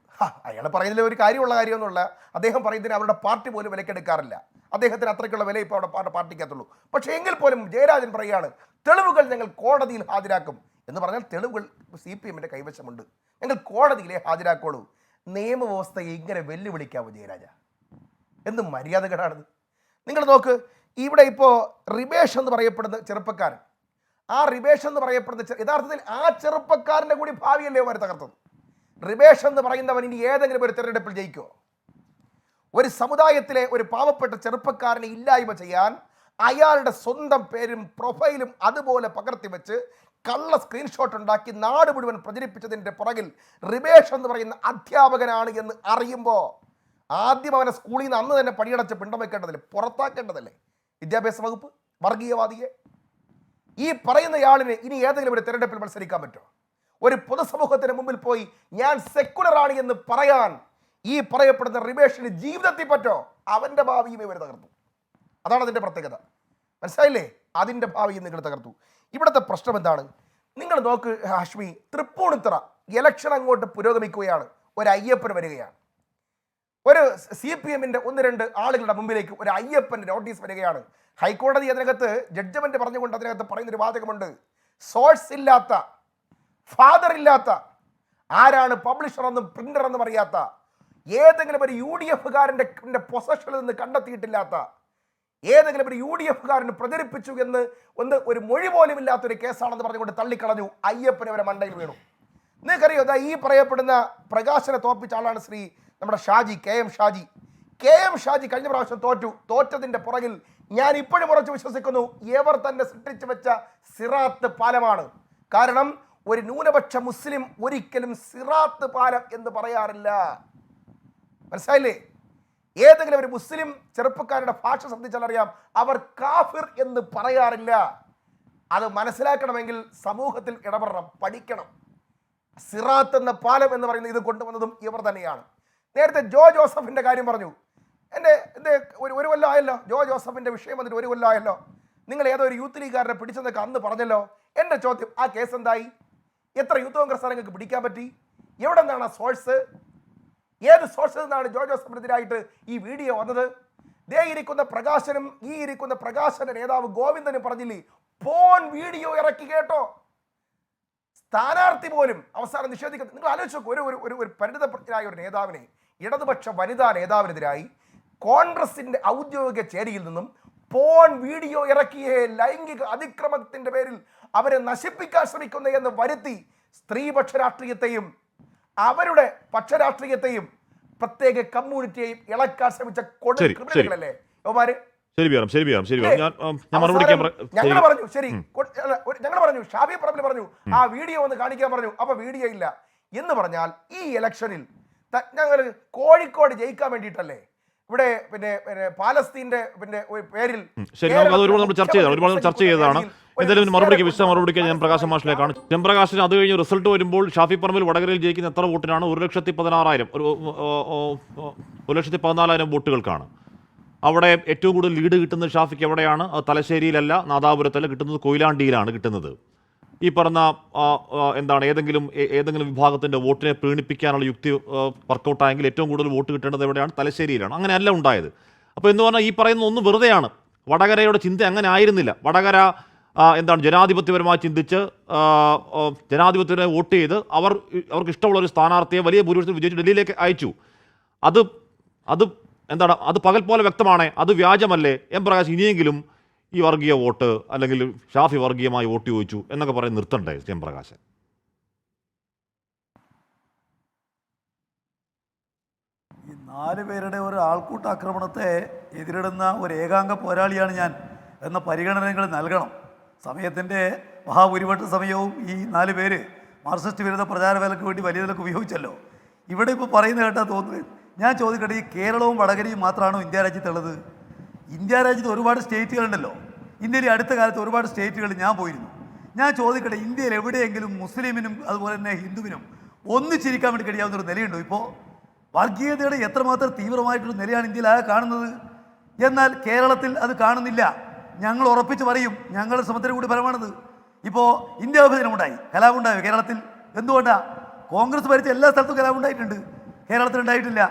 അയാൾ പറയുന്നതിൽ ഒരു കാര്യമുള്ള കാര്യമൊന്നുമില്ല. അദ്ദേഹം പറയുന്നതിന് അവരുടെ പാർട്ടി പോലും വിലക്കെടുക്കാറില്ല. അദ്ദേഹത്തിന് അത്രയ്ക്കുള്ള വില ഇപ്പോൾ അവിടെ പാർട്ടിക്കകത്തുള്ളൂ. പക്ഷേ എങ്കിൽ പോലും ജയരാജൻ പറയുകയാണ്, തെളിവുകൾ ഞങ്ങൾ കോടതിയിൽ ഹാജരാക്കും എന്ന് പറഞ്ഞാൽ തെളിവുകൾ CPMന്റെ കൈവശമുണ്ട്, ഞങ്ങൾ കോടതിയിലെ ഹാജരാക്കുള്ളൂ. നിയമവ്യവസ്ഥയെ ഇങ്ങനെ വെല്ലുവിളിക്കാവോ ജയരാജ? എന്ത് മര്യാദകേടാണിത്? നിങ്ങൾ നോക്ക്, ഇവിടെ ഇപ്പോൾ റിബേഷ് എന്ന് പറയപ്പെടുന്ന ചെറുപ്പക്കാരൻ, ആ റിബേഷ് എന്ന് പറയപ്പെടുന്ന യഥാർത്ഥത്തിൽ ആ ചെറുപ്പക്കാരൻ്റെ കൂടി ഭാവിയല്ലേ അവർ തകർത്തത്. റിബേഷ് എന്ന് പറയുന്നവൻ ഇനി ഏതെങ്കിലും ഒരു തെരഞ്ഞെടുപ്പിൽ ജയിക്കുമോ? ഒരു സമുദായത്തിലെ ഒരു പാവപ്പെട്ട ചെറുപ്പക്കാരനെ ഇല്ലായ്മ ചെയ്യാൻ അയാളുടെ സ്വന്തം പേരും പ്രൊഫൈലും അതുപോലെ പകർത്തി വെച്ച് കള്ള സ്ക്രീൻഷോട്ട് ഉണ്ടാക്കി നാട് മുഴുവൻ പ്രചരിപ്പിച്ചതിൻ്റെ പുറകിൽ റിബേഷ് എന്ന് പറയുന്ന അധ്യാപകനാണ് എന്ന് അറിയുമ്പോൾ ആദ്യം അവനെ സ്കൂളിൽ നിന്ന് അന്ന് തന്നെ പണിയടച്ച് പിണ്ടം വെക്കേണ്ടതല്ലേ, പുറത്താക്കേണ്ടതല്ലേ വിദ്യാഭ്യാസ വകുപ്പ്? വർഗീയവാദിയെ ഈ പറയുന്നയാളിന് ഇനി ഏതെങ്കിലും ഒരു തെരഞ്ഞെടുപ്പിൽ മത്സരിക്കാൻ പറ്റുമോ? ഒരു പൊതുസമൂഹത്തിന് മുമ്പിൽ പോയി ഞാൻ സെക്കുലറാണ് എന്ന് പറയാൻ ഈ പറയപ്പെടുന്ന റിബേഷിന് ജീവിതത്തിൽ പറ്റോ? അവൻ്റെ ഭാവിയും ഇവർ തകർത്തു. അതാണ് അതിൻ്റെ പ്രത്യേകത. മനസ്സിലായില്ലേ? അതിൻ്റെ ഭാവിയും നിങ്ങൾ തകർത്തു. ഇവിടുത്തെ പ്രശ്നം എന്താണ്? നിങ്ങൾ നോക്ക് ഹാഷ്മി, തൃപ്പൂണിത്തുറ ഇലക്ഷൻ അങ്ങോട്ട് പുരോഗമിക്കുകയാണ്. ഒരു അയ്യപ്പൻ വരികയാണ്. ഒരു CPMന്റെ 1-2 ആളുകളുടെ മുമ്പിലേക്ക് ഒരു അയ്യപ്പൻ്റെ നോട്ടീസ് വരികയാണ്. ഹൈക്കോടതി അതിനകത്ത് ജഡ്ജ്മെന്റ് പറഞ്ഞുകൊണ്ട് അതിനകത്ത് പറയുന്നൊരു വാചകമുണ്ട്, സോഴ്സ് ഇല്ലാത്ത, ഫാദർ ഇല്ലാത്ത, ആരാണ് പബ്ലിഷർ എന്നും പ്രിന്റർ എന്നും അറിയാത്ത ഏതെങ്കിലും ഒരു UDF-കാരൻ്റെ പൊസഷനിൽ നിന്ന് കണ്ടെത്തിയിട്ടില്ലാത്ത ഏതെങ്കിലും ഒരു UDF-കാരന് പ്രചരിപ്പിച്ചു എന്ന് ഒരു മൊഴി പോലും ഇല്ലാത്തൊരു കേസാണെന്ന് പറഞ്ഞുകൊണ്ട് തള്ളിക്കളഞ്ഞു. അയ്യപ്പനെ അവരെ മണ്ടയിൽ വീണു. നിങ്ങൾക്കറിയോ, ഈ പറയപ്പെടുന്ന പ്രകാശനെ തോൽപ്പിച്ച ആളാണ് നമ്മുടെ ഷാജി, KM ഷാജി. KM ഷാജി കഴിഞ്ഞ പ്രാവശ്യം തോറ്റതിൻ്റെ പുറകിൽ ഞാൻ ഇപ്പോഴും ഉറച്ചു വിശ്വസിക്കുന്നു ഇവർ തന്നെ സൃഷ്ടിച്ചു വെച്ച സിറാത്ത് പാലമാണ്. കാരണം ഒരു ന്യൂനപക്ഷ മുസ്ലിം ഒരിക്കലും സിറാത്ത് പാലം എന്ന് പറയാറില്ല. മനസ്സിലായില്ലേ? ഏതെങ്കിലും ഒരു മുസ്ലിം ചെറുപ്പക്കാരുടെ ഭാഷ ശ്രദ്ധിച്ചാൽ അറിയാം, അവർ കാഫിർ എന്ന് പറയാറില്ല. അത് മനസ്സിലാക്കണമെങ്കിൽ സമൂഹത്തിൽ ഇടപെടണം, പഠിക്കണം. സിറാത്ത് എന്ന പാലം എന്ന് പറയുന്നത് ഇത് കൊണ്ടുവന്നതും ഇവർ തന്നെയാണ്. നേരത്തെ ജോ ജോസഫിൻ്റെ കാര്യം പറഞ്ഞു. എൻ്റെ ഒരു കൊല്ലം ആയല്ലോ ജോ ജോസഫിൻ്റെ വിഷയം വന്നിട്ട്, ഒരു കൊല്ലം ആയല്ലോ. നിങ്ങൾ ഏതോ ഒരു യൂത്ത് ലീഗുകാരനെ പിടിച്ചെന്നൊക്കെ അന്ന് പറഞ്ഞല്ലോ. എൻ്റെ ചോദ്യം, ആ കേസ് എന്തായി? എത്ര യൂത്ത് കോൺഗ്രസ് നിങ്ങൾക്ക് പിടിക്കാൻ പറ്റി? എവിടെ നിന്നാണ് ആ സോഴ്സ്? ഏത് സോഴ്സിൽ നിന്നാണ് ജോ ജോസഫിനെതിരായിട്ട് ഈ വീഡിയോ വന്നത്? ഇരിക്കുന്ന പ്രകാശനും ഇരിക്കുന്ന പ്രകാശന്റെ നേതാവ് ഗോവിന്ദനും പറഞ്ഞില്ലേ, പോൺ വീഡിയോ ഇറക്കി കേട്ടോ. സ്ഥാനാർത്ഥി പോലും അവസാനം നിഷേധിക്കുന്നത്. നിങ്ങൾ ആലോചിച്ച് നോക്കൂ, ഒരു പരിണിതപ്രജ്ഞനായ ഒരു നേതാവിനെ, ഇടതുപക്ഷ വനിതാ നേതാവിനെതിരായി കോൺഗ്രസിന്റെ ഔദ്യോഗിക ചേരിയിൽ നിന്നും പോൺ വീഡിയോ ഇറക്കിയ ലൈംഗിക അതിക്രമത്തിന്റെ പേരിൽ അവരെ നശിപ്പിക്കാൻ ശ്രമിക്കുന്നു എന്ന് വരുത്തി സ്ത്രീപക്ഷ രാഷ്ട്രീയത്തെയും അവരുടെ പക്ഷരാഷ്ട്രീയത്തെയും പ്രത്യേക കമ്മ്യൂണിറ്റിയെയും ഇളക്കാൻ ശ്രമിച്ച ക്രിമിനലുകളല്ലേ യോമാര്? ഞങ്ങൾ പറഞ്ഞു ശരി, ഞങ്ങൾ പറഞ്ഞു, ഷാഫി പറമ്പിൽ പറഞ്ഞു ആ വീഡിയോ ഒന്ന് കാണിക്കാൻ പറഞ്ഞു. അപ്പൊ വീഡിയോ ഇല്ല എന്ന് പറഞ്ഞാൽ ഈ ഇലക്ഷനിൽ ഞങ്ങൾ കോഴിക്കോട് ജയിക്കാൻ വേണ്ടിയിട്ടല്ലേ ഇവിടെ പിന്നെ പാലസ്തീന്റെ പേരിൽ ചർച്ച ചെയ്തതാണ്. എന്തായാലും മറുപടിക്ക് ഞാൻ പ്രകാശ് മാഷിലേക്കാണ്. ജയപ്രകാശിന് അത് കഴിഞ്ഞ് റിസൾട്ട് വരുമ്പോൾ ഷാഫി പറമ്പിൽ വടകരയിൽ ജയിക്കുന്ന എത്ര വോട്ടിനാണ്? 1,16,000 വോട്ടുകൾക്കാണ്. അവിടെ ഏറ്റവും കൂടുതൽ ലീഡ് കിട്ടുന്നത് ഷാഫിക്ക് എവിടെയാണ്? തലശ്ശേരിയിലല്ല, നാദാപുരത്തല്ല, കിട്ടുന്നത് കൊയിലാണ്ടിയിലാണ് കിട്ടുന്നത്. ഈ പറഞ്ഞ ഏതെങ്കിലും വിഭാഗത്തിൻ്റെ വോട്ടിനെ പ്രീണിപ്പിക്കാനുള്ള യുക്തി വർക്കൗട്ടായെങ്കിൽ ഏറ്റവും കൂടുതൽ വോട്ട് കിട്ടേണ്ടത് എവിടെയാണ്? തലശ്ശേരിയിലാണ്. അങ്ങനെയല്ല ഉണ്ടായത്. അപ്പോൾ എന്ന് പറഞ്ഞാൽ ഈ പറയുന്ന ഒന്ന് വെറുതെയാണ്. വടകരയുടെ ചിന്ത അങ്ങനെ ആയിരുന്നില്ല. വടകര ജനാധിപത്യപരമായി ചിന്തിച്ച് ജനാധിപത്യപരമായി വോട്ട് ചെയ്ത് അവർക്ക് ഇഷ്ടമുള്ള ഒരു സ്ഥാനാർത്ഥിയെ വലിയ ഭൂരിപക്ഷത്തിൽ വിജയിച്ച് ഡൽഹിയിലേക്ക് അയച്ചു. അത് പകൽ പോലെ വ്യക്തമാണ്. അത് വ്യാജമല്ലേ? എം പ്രകാശ് ഇനിയെങ്കിലും ഈ വർഗീയ വോട്ട് അല്ലെങ്കിൽ ഷാഫി വർഗീയമായി വോട്ട് ചോദിച്ചു എന്നൊക്കെ പറഞ്ഞ് നിർത്തണ്ടേ എം പ്രകാശ്? ഈ 4 പേരുടെ ഒരു ആൾക്കൂട്ട ആക്രമണത്തെ എതിരിടുന്ന ഒരു ഏകാംഗ പോരാളിയാണ് ഞാൻ എന്ന പരിഗണനകൾ നൽകണം. സമയത്തിൻ്റെ മഹാഭൂരിപക്ഷ സമയവും ഈ 4 പേര് മാർക്സിസ്റ്റ് വിരുദ്ധ പ്രചാരവേലയ്ക്ക് വേണ്ടി വലിയ നിലക്ക് ഉപയോഗിച്ചല്ലോ. ഇവിടെ ഇപ്പോൾ പറയുന്ന കേട്ടാൽ തോന്നുന്നത്, ഞാൻ ചോദിക്കട്ടെ, ഈ കേരളവും വടകരയും മാത്രമാണോ ഇന്ത്യ രാജ്യത്തുള്ളത്? ഇന്ത്യ രാജ്യത്ത് ഒരുപാട് സ്റ്റേറ്റുകളുണ്ടല്ലോ. ഇന്ത്യയിൽ അടുത്ത കാലത്ത് ഒരുപാട് സ്റ്റേറ്റുകൾ ഞാൻ പോയിരുന്നു. ഞാൻ ചോദിക്കട്ടെ, ഇന്ത്യയിൽ എവിടെയെങ്കിലും മുസ്ലിമിനും അതുപോലെ തന്നെ ഹിന്ദുവിനും ഒന്നിച്ചിരിക്കാൻ വേണ്ടി കഴിയാവുന്നൊരു നിലയുണ്ടോ? ഇപ്പോൾ വർഗീയതയുടെ എത്രമാത്രം തീവ്രമായിട്ടൊരു നിലയാണ് ഇന്ത്യയിൽ ആ കാണുന്നത്. എന്നാൽ കേരളത്തിൽ അത് കാണുന്നില്ല. ഞങ്ങൾ ഉറപ്പിച്ച് പറയും, ഞങ്ങളുടെ ശ്രമത്തിന് കൂടി ഫലമാണത്. ഇപ്പോൾ ഇന്ത്യ വിഭജനമുണ്ടായി, കലാപമുണ്ടായോ കേരളത്തിൽ? എന്തുകൊണ്ടാണ്? കോൺഗ്രസ് ഭരിച്ച എല്ലാ സ്ഥലത്തും കലാപമുണ്ടായിട്ടുണ്ട്, കേരളത്തിൽ ഉണ്ടായിട്ടില്ല.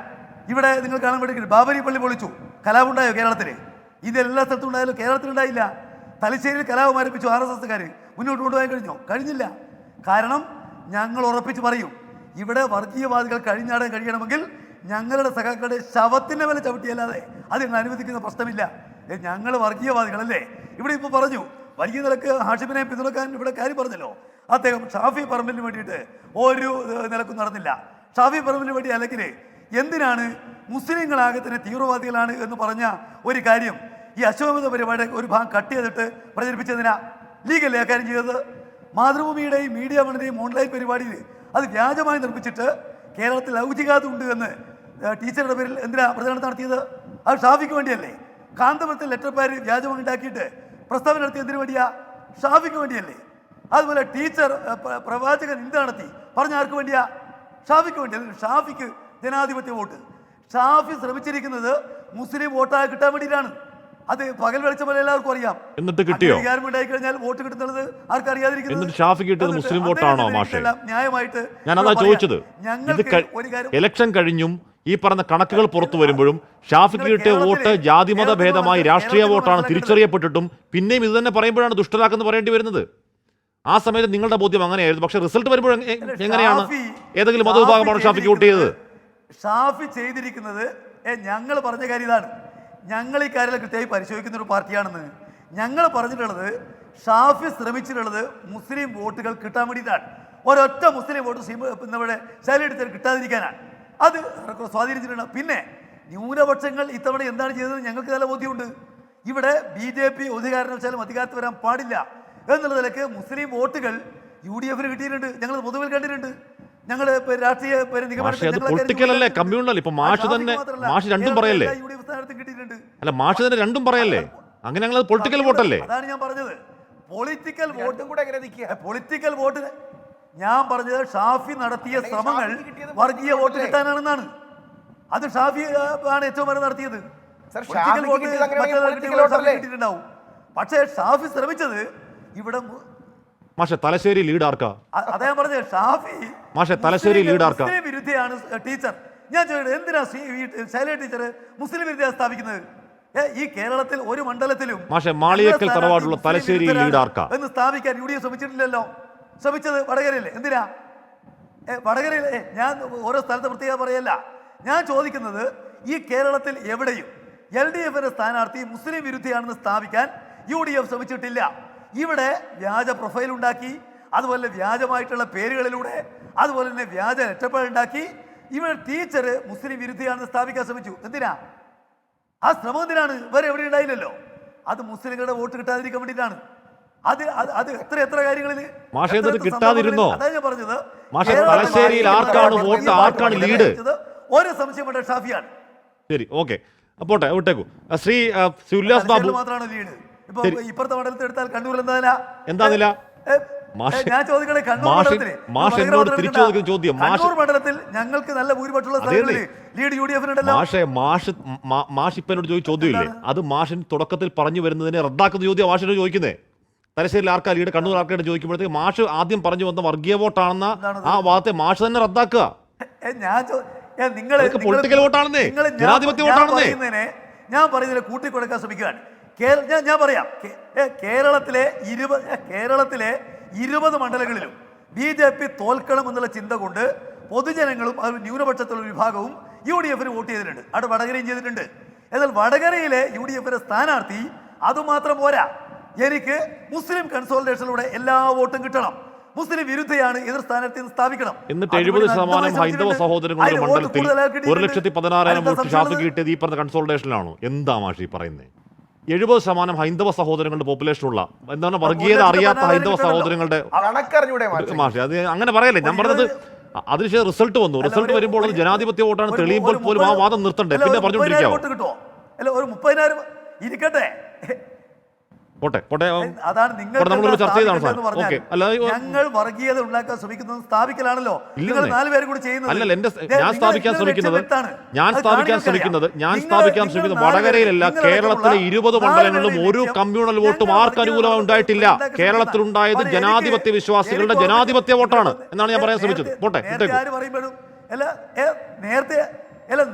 ഇവിടെ നിങ്ങൾ കാണാൻ വേണ്ടി ബാബരി പള്ളി പൊളിച്ചു, കലാപമുണ്ടായോ കേരളത്തിൽ? ഇന്ത്യയിൽ എല്ലാ സ്ഥലത്തും ഉണ്ടായാലും കേരളത്തിലുണ്ടായില്ല. തലശ്ശേരിയിൽ കലാപം ആരംഭിച്ചു RSSകാർ, മുന്നോട്ട് കൊണ്ടുപോകാൻ കഴിഞ്ഞില്ല. കാരണം ഞങ്ങൾ ഉറപ്പിച്ച് പറയും, ഇവിടെ വർഗീയവാദികൾ കഴിഞ്ഞാടാൻ കഴിയണമെങ്കിൽ ഞങ്ങളുടെ സഖാക്കളുടെ ശവത്തിൻ്റെ മേലെ ചവിട്ടിയല്ലാതെ അതിന് അനുവദിക്കുന്ന പ്രശ്നമില്ല. ഞങ്ങൾ വർഗീയവാദികളല്ലേ? ഇവിടെ ഇപ്പോൾ പറഞ്ഞു, വലിയ നിലക്ക് ഹാഷിമിനെ പിന്തുണക്കാൻ ഇവിടെ കാര്യം പറഞ്ഞല്ലോ. അദ്ദേഹം ഷാഫി പറമ്പിലിന് വേണ്ടിയിട്ട് ഒരു നിലക്കും നടന്നില്ല. ഷാഫി പറമ്പിലിന് വേണ്ടി അല്ലെങ്കിൽ എന്തിനാണ് മുസ്ലിങ്ങളാകെ തന്നെ തീവ്രവാദികളാണ് എന്ന് പറഞ്ഞ ഒരു കാര്യം ഈ അശ്വമേധ പരിപാടി ഒരു ഭാഗം കട്ട് ചെയ്തിട്ട് പ്രചരിപ്പിച്ചതിനാ? ലീഗല്ലേ ആ കാര്യം ചെയ്തത്? മാതൃഭൂമിയുടെയും മീഡിയ വണിന്റെയും ഓൺലൈൻ പരിപാടിയിൽ അത് വ്യാജമായി നിർമ്മിച്ചിട്ട് കേരളത്തിൽ ലൗകികാത ഉണ്ട് എന്ന് ടീച്ചറുടെ പേരിൽ എന്തിനാ പ്രചരണം നടത്തിയത്? അത് ഷാഫിക്ക് വേണ്ടിയല്ലേ? കാന്തപുരത്തിൽ ലെറ്റർ പാര് വ്യാജമായി ഉണ്ടാക്കിയിട്ട് പ്രസ്താവന നടത്തി എന്തിനു വേണ്ടിയാ? ഷാഫിക്ക് വേണ്ടിയല്ലേ? അതുപോലെ ടീച്ചർ പ്രവാചകൻ നിന്ദ നടത്തി പറഞ്ഞ ആർക്ക് വേണ്ടിയാ? ഷാഫിക്ക് വേണ്ടിയല്ലേ? ഷാഫിക്ക് ജനാധിപത്യ വോട്ട്. ഷാഫി ശ്രമിച്ചിരിക്കുന്നത് മുസ്ലിം വോട്ടായി കിട്ടാൻ വേണ്ടിയിട്ടാണ്. അത് പകൽ വെളിച്ച പോലെ എല്ലാവർക്കും അറിയാം. എന്നിട്ട് കിട്ടിയോ? അധികാരം ഉണ്ടായി കഴിഞ്ഞാൽ വോട്ട് കിട്ടുന്നത് ആർക്കറിയാതിരിക്കുന്നത്? ഷാഫി കിട്ടിയത് മുസ്ലിം വോട്ടാണോ മാഷേ? ന്യായമായിട്ട് ഞാനതാ ചോദിച്ചത്. ഇലക്ഷൻ കഴിഞ്ഞും ഈ പറഞ്ഞ കണക്കുകൾ പുറത്തു വരുമ്പോഴും ഷാഫിക്ക് കിട്ടിയ വോട്ട് ജാതിമത ഭേദമായി രാഷ്ട്രീയ വോട്ടാണ് തിരിച്ചറിയപ്പെട്ടിട്ടും പിന്നെയും ഇത് തന്നെ പറയുമ്പോഴാണ് ദുഷ്ടരാക്കെന്ന് പറയേണ്ടി വരുന്നത്. ആ സമയത്ത് നിങ്ങളുടെ ബോധ്യം അങ്ങനെയായിരുന്നു. പക്ഷെ റിസൾട്ട് വരുമ്പോൾ എങ്ങനെയാണ്? ഏതെങ്കിലും മതവിഭാഗമാണ് ഷാഫിക്ക് വോട്ട് ചെയ്തത്? ഷാഫി ചെയ്തിരിക്കുന്നത് ഞങ്ങൾ പറഞ്ഞ കാര്യം ഇതാണ്. ഞങ്ങൾ ഈ കാര്യങ്ങൾ കൃത്യമായി പരിശോധിക്കുന്ന ഒരു പാർട്ടിയാണെന്ന് ഞങ്ങൾ പറഞ്ഞിട്ടുള്ളത്. ഷാഫി ശ്രമിച്ചിട്ടുള്ളത് മുസ്ലിം വോട്ടുകൾ കിട്ടാൻ വേണ്ടിയിട്ടാണ്. ഒരൊറ്റ മുസ്ലിം വോട്ട് നമ്മുടെ ശൈലജ കിട്ടാതിരിക്കാനാണ്. അത് സ്വാധീനിച്ചിട്ടുണ്ട്. പിന്നെ ന്യൂനപക്ഷങ്ങൾ ഇത്തവണ എന്താണ് ചെയ്തത് ഞങ്ങൾക്ക് നല്ല ബോധ്യമുണ്ട്. ഇവിടെ BJP ഒരു കാരണവശാലും അധികാരത്തിൽ വരാൻ പാടില്ല എന്നുള്ള നിലയ്ക്ക് മുസ്ലിം വോട്ടുകൾ UDF കിട്ടിയിട്ടുണ്ട്. ഞങ്ങൾ പൊതുവിൽ കണ്ടിട്ടുണ്ട്. ഞങ്ങൾ രാഷ്ട്രീയ പൊളിറ്റിക്കലല്ലേ, കമ്മ്യൂണൽ. ഇപ്പൊ മാഷ് തന്നെ രണ്ടും പറയല്ലേ? അല്ല, മാഷ് തന്നെ രണ്ടും പറയല്ലേ? അങ്ങനെ ഞങ്ങൾ പൊളിറ്റിക്കൽ വോട്ടല്ലേ? അതാണ് ഞാൻ പറഞ്ഞത്. പൊളിറ്റിക്കൽ വോട്ടും കൂടെ പൊളിറ്റിക്കൽ വോട്ട് ഞാൻ പറഞ്ഞത് ഷാഫി നടത്തിയ ശ്രമങ്ങൾ വർഗീയ വോട്ട് കിട്ടാനാണെന്നാണ്. അത് ഷാഫി ആണ് ഏറ്റവും വരെ നടത്തിയത്. കിട്ടിയിട്ടുണ്ടാവും. പക്ഷേ ഷാഫി ശ്രമിച്ചത് ഇവിടെ മാഷെ തലശ്ശേരി ലീഡ് ആർക്കാ? അതാ ഞാൻ പറഞ്ഞത്. ഷാഫി മാഷെ തലശ്ശേരി ലീഡ് ആർക്കാ? മുസ്ലിം വിരുദ്ധയാണ് ടീച്ചർ. ഞാൻ ചോദിച്ചത് എന്തിനാ ശൈലജ ടീച്ചർ മുസ്ലിം വിരുദ്ധ സ്ഥാപിക്കുന്നത്? ഈ കേരളത്തിൽ ഒരു മണ്ഡലത്തിലും മാഷെ മാളിയേക്കൽ തറവാടുള്ള തലശ്ശേരി ലീഡ് ആർക്കാ എന്ന് സ്ഥാപിക്കാൻ UDF ശ്രമിച്ചിട്ടില്ലല്ലോ. ശ്രമിച്ചത് വടകരയില്ലേ? എന്തിനാ വടകരയിലെ? ഞാൻ ഓരോ സ്ഥലത്ത് പ്രത്യേകം പറയല്ല. ഞാൻ ചോദിക്കുന്നത് ഈ കേരളത്തിൽ എവിടെയും LDFന്റെ സ്ഥാനാർത്ഥി മുസ്ലിം വിരുദ്ധയാണെന്ന് സ്ഥാപിക്കാൻ UDF ശ്രമിച്ചിട്ടില്ല. ഇവിടെ വ്യാജ പ്രൊഫൈൽ ഉണ്ടാക്കി, അതുപോലെ വ്യാജമായിട്ടുള്ള പേരുകളിലൂടെ, അതുപോലെ തന്നെ വ്യാജ ലെറ്റർപാഡ് ഉണ്ടാക്കി ഇവിടെ ടീച്ചർ മുസ്ലിം വിരുദ്ധയാണെന്ന് സ്ഥാപിക്കാൻ ശ്രമിച്ചു. എന്തിനാ ആ ശ്രമം? എന്തിനാണ്? വേറെ എവിടെ ഉണ്ടായില്ലല്ലോ. അത് മുസ്ലിങ്ങളുടെ വോട്ട് കിട്ടാതിരിക്കാൻ വേണ്ടിയിട്ടാണ്. അത് എത്ര കാര്യങ്ങളിൽ കിട്ടാതിരുന്നോ? അതാണ് ഞാൻ പറഞ്ഞത്. തലശ്ശേരിയിൽ ആർക്കാണ് വോട്ട്, ആർക്കാണ് ലീഡ്? ഒരു സംശയമുണ്ട്, ഷാഫിയാണ്. ശരി, ഓക്കെ, പോട്ടെ, വിട്ടേക്കു. ശ്രീ ഉല്ലാസ് ബാബു മാത്രമാണ് ലീഡ്. ഇപ്പൊ ഇപ്പുറത്തെ മണ്ഡലത്തിൽ എടുത്താൽ കണ്ണൂർ എന്താന്നില്ല? ഞാൻ ചോദിക്കണേ, കണ്ണൂർ മണ്ഡലത്തിൽ ഞങ്ങൾക്ക് നല്ല ഭൂരിപക്ഷമുള്ള സ്ഥലങ്ങളിൽ ലീഡ് UDF-നുണ്ടല്ലോ. മാഷ് ഇപ്പനോട് ചോദിച്ച ചോദ്യമില്ലേ, അത് മാഷിൻ തുടക്കത്തിൽ പറഞ്ഞു വരുന്നതിനെ റദ്ദാക്കുന്ന ചോദ്യം മാഷിനോട് ചോദിക്കുന്നേ. തലശ്ശേരിയിൽ ആർക്കാ ലീഡ്, കണ്ണൂർ ആർക്കാണ് ചോദിക്കുമ്പോഴത്തേക്ക് മാഷ് ആദ്യം പറഞ്ഞു വന്ന വർഗീയ വോട്ടാണെന്ന ആ വാദത്തെ മാഷ് തന്നെ റദ്ദാക്കുക. പൊളിറ്റിക്കൽ വോട്ടാണെന്നേ, ജനാധിപത്യ വോട്ടാണെന്നേ. ഞാൻ പറയുന്നതിനെ കൂട്ടിക്കൊടുക്കാൻ ശ്രമിക്കുകയാണ്. ഞാൻ പറയാം, കേരളത്തിലെ 20 മണ്ഡലങ്ങളിലും BJP തോൽക്കണം എന്നുള്ള ചിന്ത കൊണ്ട് പൊതുജനങ്ങളും ന്യൂനപക്ഷത്തിലുള്ള വിഭാഗവും UDF-ന് വോട്ട് ചെയ്തിട്ടുണ്ട്. അവിടെ വടകരയും ചെയ്തിട്ടുണ്ട്. എന്നാൽ വടകരയിലെ UDF-ന്റെ സ്ഥാനാർത്ഥി അതുമാത്രം പോരാ, എനിക്ക് മുസ്ലിം കൺസോളിഡേഷനിലൂടെ എല്ലാ വോട്ടും കിട്ടണം, മുസ്ലിം വിരുദ്ധയാണ് എതിർ സ്ഥാനാർത്ഥി സ്ഥാപിക്കണം. എന്നിട്ട് 70% ഹൈന്ദവ സഹോദരങ്ങളുടെ മണ്ഡലത്തിൽ 1,16,000 വോട്ട് ഷാഫിക്ക് കിട്ടിയത് ഈ പറഞ്ഞ കൺസോളിഡേഷനിലാണോ? എന്താ മാഷി പറയുന്നത്? 70% ഹൈന്ദവ സഹോദരങ്ങളുടെ പോപ്പുലേഷനുള്ള, എന്താണ് വർഗീയത അറിയാത്ത ഹൈന്ദവ സഹോദരങ്ങളുടെ മാഷി, അത് അങ്ങനെ പറയല്ലേ. ഞാൻ പറഞ്ഞത് അതിനുശേഷം റിസൾട്ട് വന്നു. റിസൾട്ട് വരുമ്പോൾ അത് ജനാധിപത്യ വോട്ടാണ് തെളിയുമ്പോൾ പോലും ആ വാദം നിർത്തണ്ടേ? പിന്നെ പറഞ്ഞുകൊണ്ടിരിക്കാവോ? ഒരു 30,000 ഇരിക്കട്ടെ. ചർച്ച ചെയ്താണ് സാർ. ഓക്കെ, ഞങ്ങൾ വർഗീയത ഉണ്ടാക്കാൻ ശ്രമിക്കുന്നത് സ്ഥാപിക്കലാണല്ലോ. നിങ്ങൾ 4 പേരും കൂടി ചെയ്യുന്നത്. അല്ലല്ല, ഞാൻ സ്ഥാപിക്കാൻ ശ്രമിക്കുന്നത് വടകരയിലല്ല, കേരളത്തിലെ 20 മണ്ഡലങ്ങളിലും ഒരു കമ്മ്യൂണൽ വോട്ടും ആർക്ക് അനുകൂലമായി ഉണ്ടായിട്ടില്ല. കേരളത്തിലുണ്ടായത് ജനാധിപത്യ വിശ്വാസികളുടെ ജനാധിപത്യ വോട്ടാണ് എന്നാണ് ഞാൻ പറയാൻ ശ്രമിച്ചത്.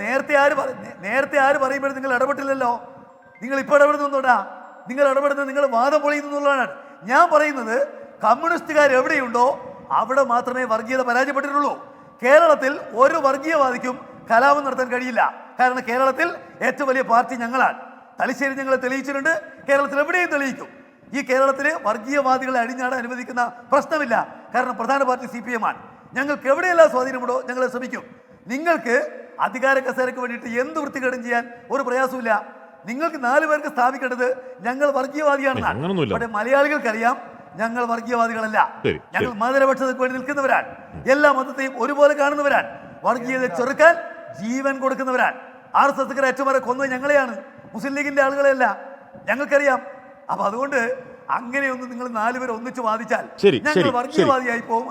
നേരത്തെ ആര് പറയുമ്പോഴും നിങ്ങൾ ഇടപെട്ടില്ലല്ലോ. നിങ്ങൾ ഇപ്പൊ ഇടപെടുന്നുണ്ടോടാ? നിങ്ങൾ ഇടപെടുന്നത് നിങ്ങൾ വാദം പൊളിയുന്നുള്ളതാണ്. ഞാൻ പറയുന്നത് കമ്മ്യൂണിസ്റ്റുകാർ എവിടെയുണ്ടോ അവിടെ മാത്രമേ വർഗീയത പരാജയപ്പെട്ടിട്ടുള്ളൂ. കേരളത്തിൽ ഒരു വർഗീയവാദിക്കും കലാപം നടത്താൻ കഴിയില്ല. കാരണം കേരളത്തിൽ ഏറ്റവും വലിയ പാർട്ടി ഞങ്ങളാണ്. തലശ്ശേരി ഞങ്ങളെ തെളിയിച്ചിട്ടുണ്ട്, കേരളത്തിൽ എവിടെയും തെളിയിക്കും. ഈ കേരളത്തിൽ വർഗീയവാദികളെ അടിഞ്ഞാടാൻ അനുവദിക്കുന്ന പ്രശ്നമില്ല. കാരണം പ്രധാന പാർട്ടി CPM ആണ്. ഞങ്ങൾക്ക് എവിടെയെല്ലാം സ്വാധീനമുണ്ടോ ഞങ്ങളെ ശ്രമിക്കും. നിങ്ങൾക്ക് അധികാര കസേരയ്ക്ക് വേണ്ടിയിട്ട് എന്ത് വൃത്തികേടും ചെയ്യാൻ ഒരു പ്രയാസമില്ല. നിങ്ങൾക്ക് 4 പേർക്ക് സ്ഥാപിക്കേണ്ടത് ഞങ്ങൾ വർഗീയവാദിയാണെന്നാണ്. പക്ഷേ മലയാളികൾക്കറിയാം ഞങ്ങൾ വർഗീയവാദികളല്ല. ഞങ്ങൾ മതനിരപക്ഷതയ്ക്ക് വേണ്ടി നിൽക്കുന്നവരാണ്. എല്ലാ മതത്തെയും ഒരുപോലെ കാണുന്നവരാണ്. വർഗീയതയെ ചെറുക്കാൻ ജീവൻ കൊടുക്കുന്നവരാണ്. RSS ഏറ്റവും വരെ കൊന്നത് ഞങ്ങളെയാണ്, മുസ്ലിം ലീഗിന്റെ ആളുകളെയല്ല. ഞങ്ങൾക്കറിയാം. അപ്പൊ അതുകൊണ്ട് അങ്ങനെയൊന്നും നിങ്ങൾ 4 പേർ ഒന്നിച്ച് വാദിച്ചാൽ ഞങ്ങൾ വർഗീയവാദിയായി പോകും.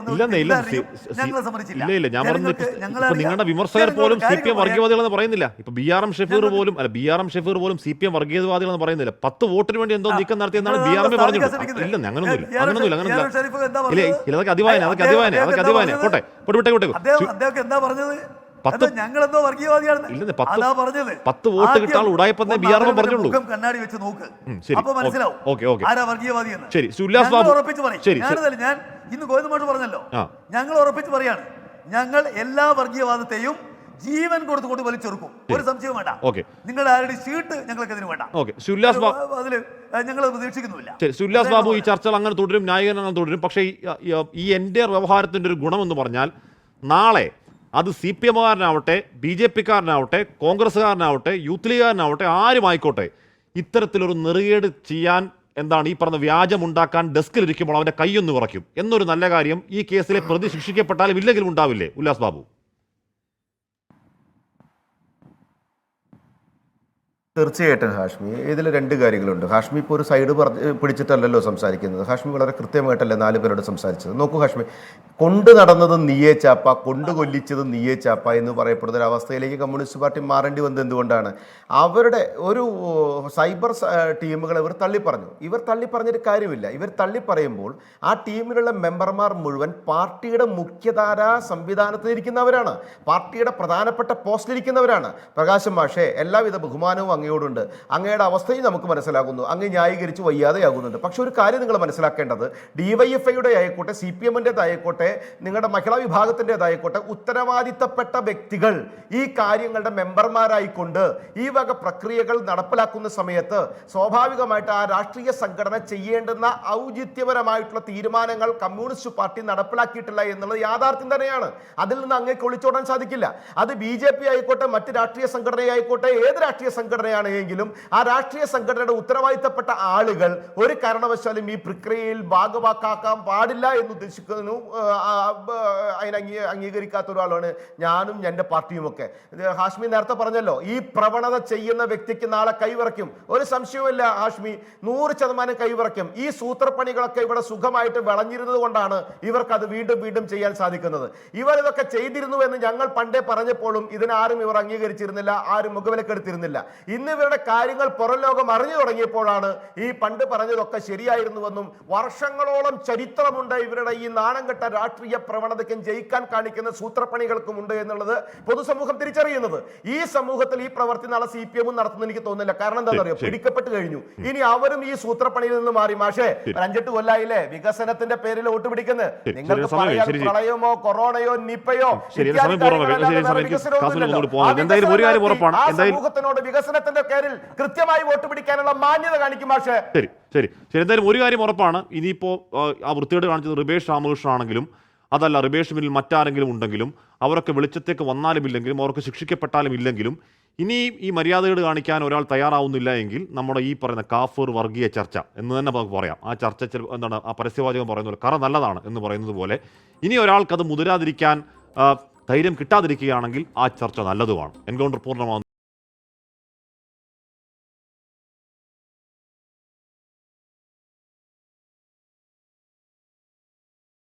ഞങ്ങളെ സമ്മതിച്ചില്ല. നിങ്ങളുടെ വിമർശകർ പോലും CPM വർഗീയവാദികളെന്ന് പറയുന്നില്ല. ഇപ്പൊ BRM ഷഫീർ പോലും CPM വർഗീയവാദികളെന്ന് പറയുന്നില്ല. 10 വോട്ടിന് വേണ്ടി എന്തോ നീക്കം നടത്തിയെന്നാണ് BRM പറഞ്ഞത്. ഇല്ല, അങ്ങനൊന്നുമില്ല. അതൊക്കെ അതിവായന. പോട്ടെ, എന്താ പറഞ്ഞത്? ഞങ്ങളെന്തോ വർഗീയവാദിയാണ് 10 വോട്ട് കിട്ടാൻ ഉടായപ്പോ BRM പറഞ്ഞുള്ളൂ. കണ്ണാടി വെച്ച് നോക്ക്, അപ്പൊ മനസ്സിലാവും ആരാ വർഗീയവാദിയെന്ന്. ഉറപ്പിച്ച് പറയും. ഞാൻ ഇന്ന് ഗോവിന്ദ മാഷ് പറഞ്ഞല്ലോ, ഞങ്ങൾ ഉറപ്പിച്ച് പറയാണ്, ഞങ്ങൾ എല്ലാ വർഗീയവാദത്തെയും ജീവൻ കൊടുത്തുകൊണ്ട് വലിച്ചെറുക്കും. ഒരു സംശയവും വേണ്ട. ഓക്കെ, നിങ്ങളുടെ ആരുടെ ഷീട്ട് ഞങ്ങൾക്കതിന് വേണ്ട. ഓക്കെ, ഉല്ലാസ് അതിൽ ഞങ്ങൾ പ്രതീക്ഷിക്കുന്നുമില്ല. ശരി, ഉല്ലാസ് ബാബു, ഈ ചർച്ചകൾ അങ്ങനെ തുടരും, ന്യായീകരണങ്ങൾ തുടരും. പക്ഷേ ഈ എൻ്റെ വ്യവഹാരത്തിൻ്റെ ഒരു ഗുണമെന്ന് പറഞ്ഞാൽ നാളെ അത് CPM-കാരനാവട്ടെ, BJP-കാരനാവട്ടെ, കോൺഗ്രസ്സുകാരനാവട്ടെ, യൂത്ത് ലീഗുകാരനാവട്ടെ, ആരുമായിക്കോട്ടെ, ഇത്തരത്തിലൊരു നെറുകേട് ചെയ്യാൻ എന്താണ് ഈ പറഞ്ഞ വ്യാജമുണ്ടാക്കാൻ ഡെസ്കിലിരിക്കുമ്പോൾ അവൻ്റെ കൈയൊന്ന് വിറയ്ക്കും എന്നൊരു നല്ല കാര്യം ഈ കേസിലെ പ്രതി ശിക്ഷിക്കപ്പെട്ടാലും ഇല്ലെങ്കിലും ഉണ്ടാവില്ലേ ഉല്ലാസ് ബാബു? തീർച്ചയായിട്ടും ഹാഷ്മി, ഇതിൽ രണ്ട് കാര്യങ്ങളുണ്ട്. ഹാഷ്മി ഇപ്പോൾ ഒരു സൈഡ് പിടിച്ചിട്ടല്ലല്ലോ സംസാരിക്കുന്നത്. ഹാഷ്മി വളരെ കൃത്യമായിട്ടല്ലേ 4 പേരോട് സംസാരിച്ചത്. നോക്കൂ ഹാഷ്മി, കൊണ്ടു നടന്നത് നീയേ ചാപ്പ, കൊണ്ടു കൊല്ലിച്ചത് നീയേ ചാപ്പ എന്ന് പറയപ്പെടുന്ന ഒരു അവസ്ഥയിലേക്ക് കമ്മ്യൂണിസ്റ്റ് പാർട്ടി മാറേണ്ടി വന്നത് എന്തുകൊണ്ടാണ്? അവരുടെ ഒരു സൈബർ ടീമുകൾ ഇവർ തള്ളിപ്പറഞ്ഞു. ഇവർ തള്ളിപ്പറഞ്ഞൊരു കാര്യമില്ല. ഇവർ തള്ളിപ്പറയുമ്പോൾ ആ ടീമിലുള്ള മെമ്പർമാർ മുഴുവൻ പാർട്ടിയുടെ മുഖ്യധാര സംവിധാനത്തിലിരിക്കുന്നവരാണ്, പാർട്ടിയുടെ പ്രധാനപ്പെട്ട പോസ്റ്റിലിരിക്കുന്നവരാണ്. പ്രകാശം മാഷേ, എല്ലാവിധ ബഹുമാനവും അങ്ങയോടുണ്ട്. അങ്ങയുടെ അവസ്ഥയും നമുക്ക് മനസ്സിലാകുന്നു. അങ്ങ് ന്യായീകരിച്ച് വയ്യാതെയാകുന്നുണ്ട്. പക്ഷെ ഒരു കാര്യം നിങ്ങൾ മനസ്സിലാക്കേണ്ടത്, DYFIയുടെ ആയിക്കോട്ടെ, CPM-ൻ്റെതായിക്കോട്ടെ, നിങ്ങളുടെ മഹിളാ വിഭാഗത്തിൻ്റെതായിക്കോട്ടെ, ഉത്തരവാദിത്തപ്പെട്ട വ്യക്തികൾ ഈ കാര്യങ്ങളുടെ മെമ്പർമാരായിക്കൊണ്ട് ഈ വക പ്രക്രിയകൾ നടപ്പിലാക്കുന്ന സമയത്ത് സ്വാഭാവികമായിട്ട് ആ രാഷ്ട്രീയ സംഘടന ചെയ്യേണ്ടുന്ന ഔചിത്യപരമായിട്ടുള്ള തീരുമാനങ്ങൾ കമ്മ്യൂണിസ്റ്റ് പാർട്ടി നടപ്പിലാക്കിയിട്ടില്ല എന്നുള്ളത് യാഥാർത്ഥ്യം തന്നെയാണ്. അതിൽ നിന്ന് അങ്ങേക്ക് ഒളിച്ചോടാൻ സാധിക്കില്ല. അത് BJP ആയിക്കോട്ടെ, മറ്റ് രാഷ്ട്രീയ സംഘടനയായിക്കോട്ടെ, ഏത് രാഷ്ട്രീയ സംഘടനയാണെങ്കിലും ആ രാഷ്ട്രീയ സംഘടനയുടെ ഉത്തരവാദിത്തപ്പെട്ട ആളുകൾ ഒരു കാരണവശാലും ഈ പ്രക്രിയയിൽ ഭാഗവാക്കാക്കാൻ പാടില്ല എന്ന് ഉദ്ദേശിക്കുന്നു. അതിനെ അംഗീകരിക്കാത്ത ഒരാളാണ് ഞാനും എൻ്റെ പാർട്ടിയുമൊക്കെ. ഹാഷ്മി നേരത്തെ പറഞ്ഞല്ലോ, ഈ പ്രവണത ചെയ്യുന്ന വ്യക്തിക്ക് നാളെ കൈവിറയ്ക്കും, ഒരു സംശയവുമില്ല ഹാഷ്മി, 100% കൈവിറയ്ക്കും. ഈ സൂത്രപ്പണികളൊക്കെ ഇവിടെ സുഖമായിട്ട് വിളഞ്ഞിരുന്നത് കൊണ്ടാണ് ഇവർക്ക് അത് വീണ്ടും വീണ്ടും ചെയ്യാൻ സാധിക്കുന്നത്. ഇവർ ഇതൊക്കെ ചെയ്തിരുന്നു എന്ന് ഞങ്ങൾ പണ്ടേ പറഞ്ഞപ്പോഴും ഇതിനാരും ഇവർ അംഗീകരിച്ചിരുന്നില്ല, ആരും മുഖവിലക്കെടുത്തിരുന്നില്ല. ഇന്ന് ഇവരുടെ കാര്യങ്ങൾ പുറം ലോകം അറിഞ്ഞു തുടങ്ങിയപ്പോഴാണ് ഈ പണ്ട് പറഞ്ഞതൊക്കെ ശരിയായിരുന്നുവെന്നും വർഷങ്ങളോളം ചരിത്രമുണ്ട് ഇവരുടെ ഈ നാണംകെട്ട രാഷ്ട്രീയ പ്രവണതയ്ക്കും ജയിക്കാൻ കാണിക്കുന്ന സൂത്രപ്പണികൾക്കും ഉണ്ട് എന്നുള്ളത് പൊതുസമൂഹം തിരിച്ചറിയുന്നത്. ഈ സമൂഹത്തിൽ ഈ പ്രവർത്തി നാളെ CPM നടത്തുന്ന എനിക്ക് തോന്നുന്നില്ല. കാരണം എന്താ പറയുക, പിടിക്കപ്പെട്ട് കഴിഞ്ഞു. ഇനി അവരും ഈ സൂത്രപ്പണിയിൽ നിന്ന് മാറി. മാഷേ, 5-8 കൊല്ലായില്ലേ വികസനത്തിന്റെ പേരിൽ വോട്ട് പിടിക്കുന്നത്? നിങ്ങൾക്ക് പ്രളയമോ കൊറോണയോ നിപ്പയോ സമൂഹത്തിനോട് വികസനത്തിന്റെ പേരിൽ കൃത്യമായി വോട്ട് പിടിക്കാനുള്ള മാന്യത കാണിക്കും മാഷേ. ശരി ശരി ശരി എന്തായാലും ഒരു കാര്യം ഉറപ്പാണ്, ഇനിയിപ്പോൾ ആ വൃത്തിയോട് കാണിച്ചത് റിബേഷ് രാമകൃഷ്ണൻ ആണെങ്കിലും അതല്ല റിബേഷ് പിന്നിൽ മറ്റാരെങ്കിലും ഉണ്ടെങ്കിലും അവരൊക്കെ വെളിച്ചത്തേക്ക് വന്നാലും ഇല്ലെങ്കിലും അവർക്ക് ശിക്ഷിക്കപ്പെട്ടാലും ഇല്ലെങ്കിലും ഇനി ഈ മര്യാദകൾ കാണിക്കാൻ ഒരാൾ തയ്യാറാവുന്നില്ല എങ്കിൽ നമ്മുടെ ഈ പറയുന്ന കാഫർ വർഗീയ ചർച്ച എന്ന് തന്നെ നമുക്ക് പറയാം. ആ ചർച്ച എന്താണ്, ആ പരസ്യവാചകം പറയുന്ന പോലെ കറ നല്ലതാണ് എന്ന് പറയുന്നത് പോലെ ഇനി ഒരാൾക്കത് മുതിരാതിരിക്കാൻ ധൈര്യം കിട്ടാതിരിക്കുകയാണെങ്കിൽ ആ ചർച്ച നല്ലതുമാണ്. എൻകൗണ്ടർ പൂർണ്ണമാകുന്നു.